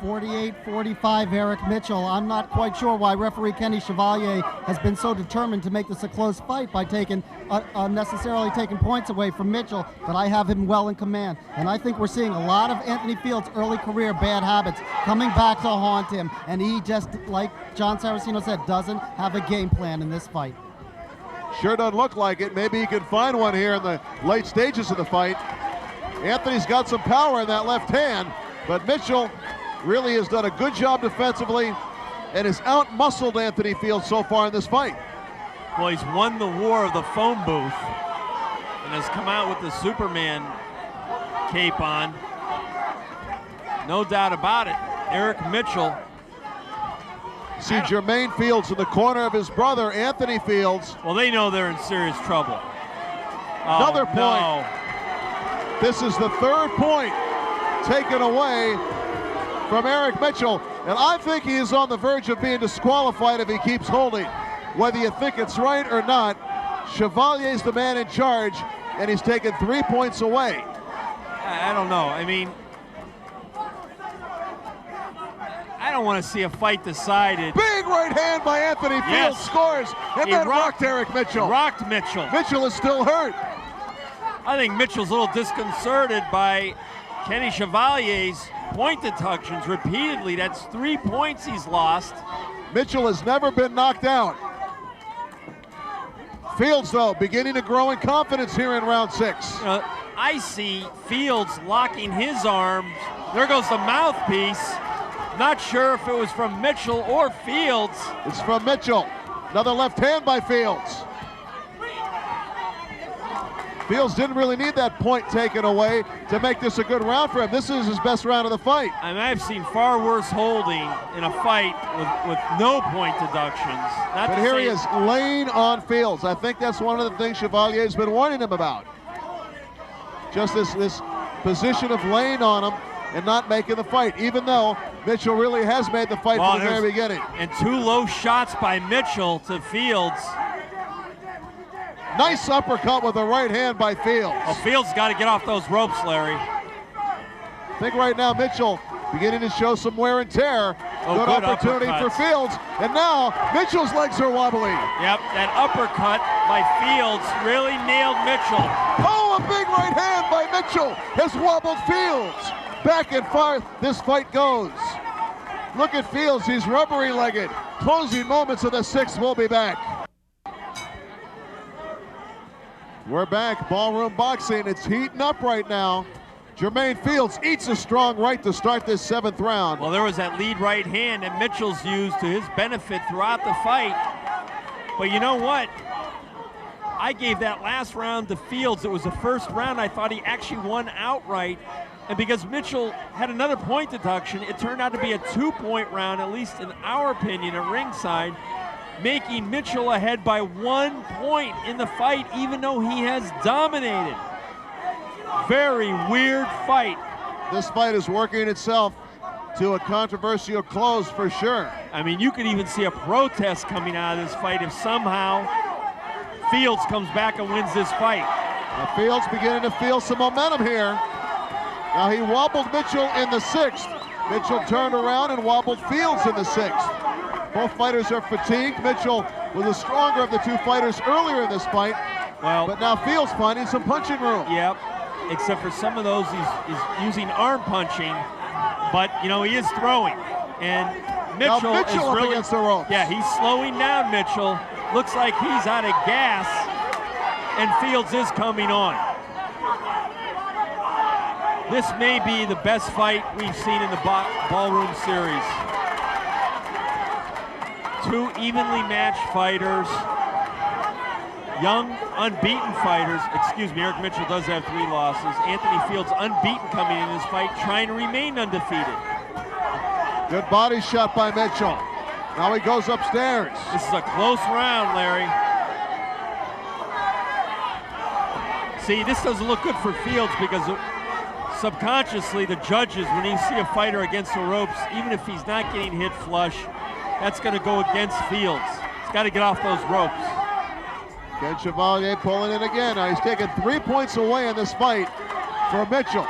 48-45 Eric Mitchell. I'm not quite sure why referee Kenny Chevalier has been so determined to make this a close fight by taking unnecessarily taking points away from Mitchell, but I have him well in command. And I think we're seeing a lot of Anthony Fields' early career bad habits coming back to haunt him, and he just, like Jon Saraceno said, doesn't have a game plan in this fight. Sure doesn't look like it. Maybe he can find one here in the late stages of the fight. Anthony's got some power in that left hand, but Mitchell really has done a good job defensively and has out-muscled Anthony Fields so far in this fight. Well, he's won the war of the phone booth and has come out with the Superman cape on. No doubt about it. Eric Mitchell See Jermaine Fields in the corner of his brother, Anthony Fields. Well, they know they're in serious trouble. Another point. No. This is the third point taken away from Eric Mitchell, and I think he is on the verge of being disqualified if he keeps holding. Whether you think it's right or not, Chevalier's the man in charge, and he's taken 3 points away. I don't know. I mean, I don't want to see a fight decided. Big right hand by Anthony Fields, Yes. Scores, and He then rocked Eric Mitchell. Rocked Mitchell. Mitchell is still hurt. I think Mitchell's a little disconcerted by Kenny Chevalier's point deductions repeatedly. That's 3 points he's lost. Mitchell has never been knocked out. Fields, though, beginning to grow in confidence here in round 6. I see Fields locking his arms. There goes the mouthpiece. Not sure if it was from Mitchell or Fields. It's from Mitchell. Another left hand by Fields. Fields didn't really need that point taken away to make this a good round for him. This is his best round of the fight. I mean, I've seen far worse holding in a fight with no point deductions. But here he is, laying on Fields. I think that's one of the things Chevalier's been warning him about. Just this position of laying on him and not making the fight, even though Mitchell really has made the fight from the very beginning. And 2 low shots by Mitchell to Fields. Nice uppercut with the right hand by Fields. Oh, Fields got to get off those ropes, Larry. I think right now Mitchell beginning to show some wear and tear. Oh, good opportunity uppercuts for Fields. And now Mitchell's legs are wobbly. Yep, that uppercut by Fields really nailed Mitchell. Oh, a big right hand by Mitchell has wobbled Fields. Back and forth this fight goes. Look at Fields, he's rubbery-legged. Closing moments of the 6th, we'll be back. We're back, Ballroom Boxing. It's heating up right now. Jermaine Fields eats a strong right to start this 7th round. Well, there was that lead right hand that Mitchell's used to his benefit throughout the fight. But you know what? I gave that last round to Fields. It was the first round I thought he actually won outright. And because Mitchell had another point deduction, it turned out to be a 2-point round, at least in our opinion, at ringside, making Mitchell ahead by 1 point in the fight, even though he has dominated. Very weird fight. This fight is working itself to a controversial close for sure. I mean, you could even see a protest coming out of this fight if somehow Fields comes back and wins this fight. Now Fields beginning to feel some momentum here. Now he wobbled Mitchell in the 6th. Mitchell turned around and wobbled Fields in the 6th. Both fighters are fatigued. Mitchell was the stronger of the 2 fighters earlier in this fight. Well, but now Fields finding some punching room. Yep, except for some of those he's using arm punching, but you know, he is throwing. And Mitchell is really up against the ropes. Yeah, he's slowing down Mitchell. Looks like he's out of gas, and Fields is coming on. This may be the best fight we've seen in the Ballroom series. 2 evenly matched fighters, young, unbeaten fighters. Excuse me, Eric Mitchell does have 3 losses. Anthony Fields unbeaten coming in this fight, trying to remain undefeated. Good body shot by Mitchell. Now he goes upstairs. This is a close round, Larry. See, this doesn't look good for Fields because subconsciously the judges, when you see a fighter against the ropes, even if he's not getting hit flush, that's going to go against Fields. He's got to get off those ropes. Ken Chevalier pulling in again. Now he's taken 3 points away in this fight for Mitchell.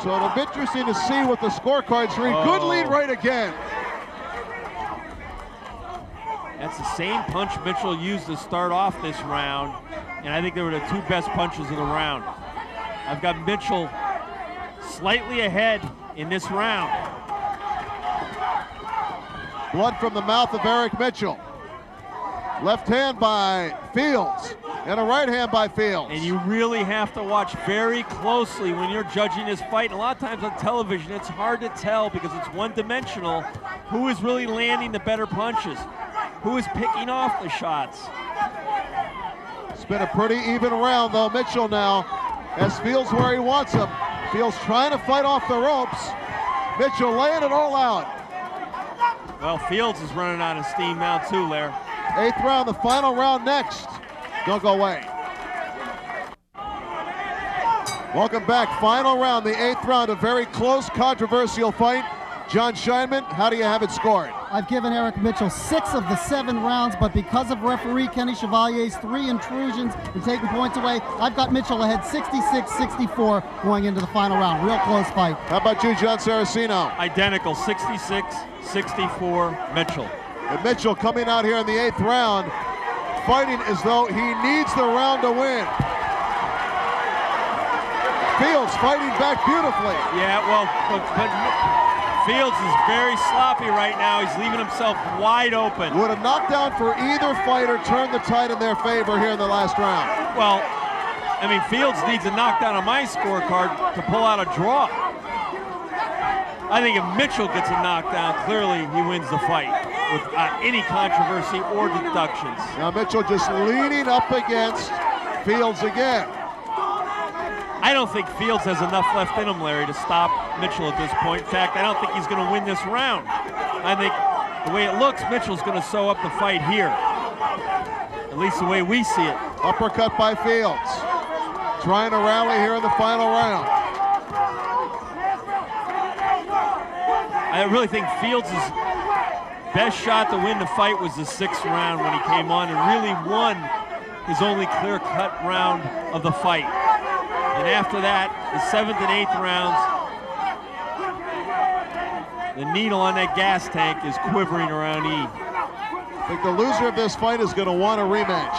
So it'll be interesting to see what the scorecards read. Oh. Good lead right again. That's the same punch Mitchell used to start off this round, and I think they were the 2 best punches of the round. I've got Mitchell slightly ahead in this round. Blood from the mouth of Eric Mitchell. Left hand by Fields and a right hand by Fields. And you really have to watch very closely when you're judging this fight. A lot of times on television, it's hard to tell because it's one-dimensional who is really landing the better punches, who is picking off the shots. It's been a pretty even round, though. Mitchell now has Fields where he wants him. Fields trying to fight off the ropes. Mitchell laying it all out. Well, Fields is running out of steam now too, Lair. 8th round, the final round next. Don't go away. Welcome back. Final round, the 8th round, a very close, controversial fight. Jon Scheinman, how do you have it scored? I've given Eric Mitchell 6 of the 7 rounds, but because of referee Kenny Chevalier's 3 intrusions and taking points away, I've got Mitchell ahead 66-64 going into the final round. Real close fight. How about you, Jon Saraceno? Identical, 66-64 Mitchell. And Mitchell coming out here in the 8th round, fighting as though he needs the round to win. Fields fighting back beautifully. Yeah, well, but Fields is very sloppy right now. He's leaving himself wide open. Would a knockdown for either fighter turn the tide in their favor here in the last round? Well, I mean, Fields needs a knockdown on my scorecard to pull out a draw. I think if Mitchell gets a knockdown, clearly he wins the fight without any controversy or deductions. Now Mitchell just leaning up against Fields again. I don't think Fields has enough left in him, Larry, to stop Mitchell at this point. In fact, I don't think he's going to win this round. I think the way it looks, Mitchell's going to sew up the fight here. At least the way we see it. Uppercut by Fields. Trying to rally here in the final round. I really think Fields' best shot to win the fight was the 6th round when he came on and really won his only clear-cut round of the fight. And after that, the 7th and 8th rounds, the needle on that gas tank is quivering around E. I think the loser of this fight is going to want a rematch.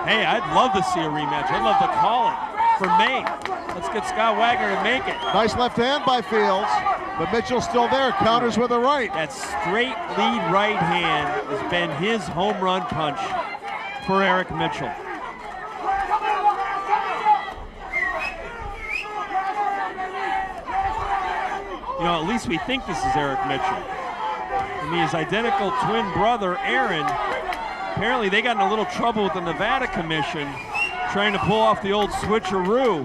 Hey, I'd love to see a rematch. I'd love to call it for May. Let's get Scott Wagner to make it. Nice left hand by Fields, but Mitchell's still there, counters with a right. That straight lead right hand has been his home run punch for Eric Mitchell. You know, at least we think this is Eric Mitchell. I mean, his identical twin brother, Aaron, apparently they got in a little trouble with the Nevada Commission trying to pull off the old switcheroo.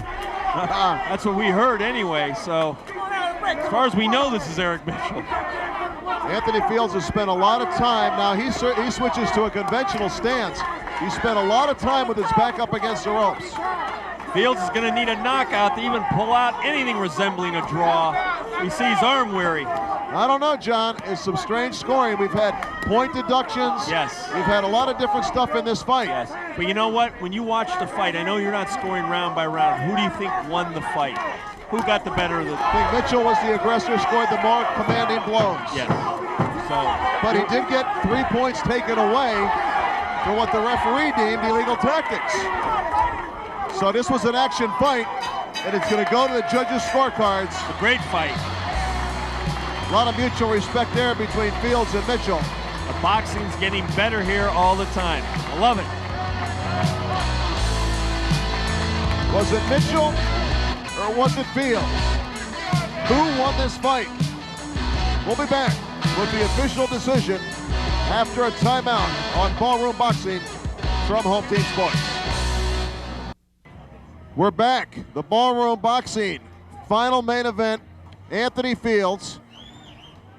That's what we heard anyway, so as far as we know, this is Eric Mitchell. Anthony Fields has spent a lot of time. Now he switches to a conventional stance. He spent a lot of time with his back up against the ropes. Fields is going to need a knockout to even pull out anything resembling a draw. He sees arm weary. I don't know, John. It's some strange scoring. We've had point deductions. Yes. We've had a lot of different stuff in this fight. Yes. But you know what? When you watch the fight, I know you're not scoring round by round. Who do you think won the fight? Who got the better of the... I think Mitchell was the aggressor, scored the more commanding blows. Yes. So, but he did get 3 points taken away for what the referee deemed illegal tactics. So this was an action fight, and it's going to go to the judges' scorecards. It's a great fight. A lot of mutual respect there between Fields and Mitchell. The boxing's getting better here all the time. I love it. Was it Mitchell or was it Fields? Who won this fight? We'll be back with the official decision after a timeout on Ballroom Boxing from Home Team Sports. We're back. The Ballroom Boxing final main event. Anthony Fields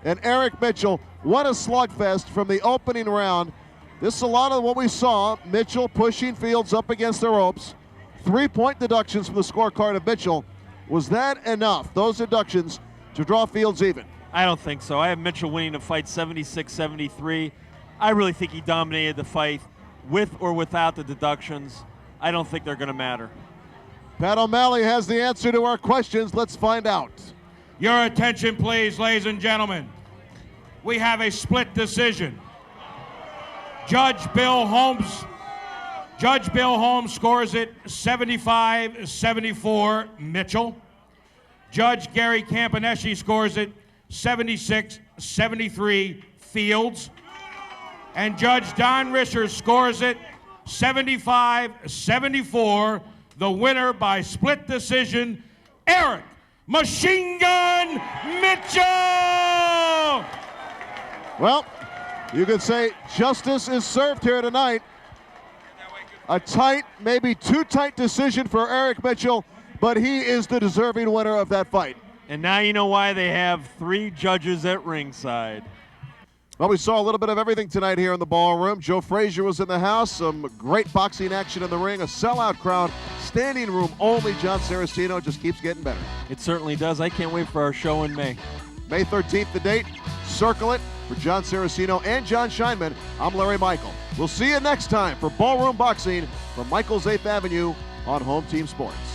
and Eric Mitchell. What a slugfest from the opening round. This is a lot of what we saw. Mitchell pushing Fields up against the ropes. 3-point deductions from the scorecard of Mitchell. Was that enough, those deductions, to draw Fields even? I don't think so. I have Mitchell winning the fight 76-73. I really think he dominated the fight with or without the deductions. I don't think they're going to matter. Pat O'Malley has the answer to our questions. Let's find out. Your attention, please, ladies and gentlemen. We have a split decision. Judge Bill Holmes scores it 75-74 Mitchell. Judge Gary Campaneschi scores it 76-73 Fields. And Judge Don Risher scores it 75-74. The winner by split decision, Eric Machine Gun Mitchell! Well, you could say justice is served here tonight. A tight, maybe too tight decision for Eric Mitchell, but he is the deserving winner of that fight. And now you know why they have 3 judges at ringside. Well, we saw a little bit of everything tonight here in the ballroom. Joe Frazier was in the house. Some great boxing action in the ring. A sellout crowd. Standing room only. Jon Saraceno just keeps getting better. It certainly does. I can't wait for our show in May. May 13th, the date. Circle it. For Jon Saraceno and John Scheinman, I'm Larry Michael. We'll see you next time for Ballroom Boxing from Michael's 8th Avenue on Home Team Sports.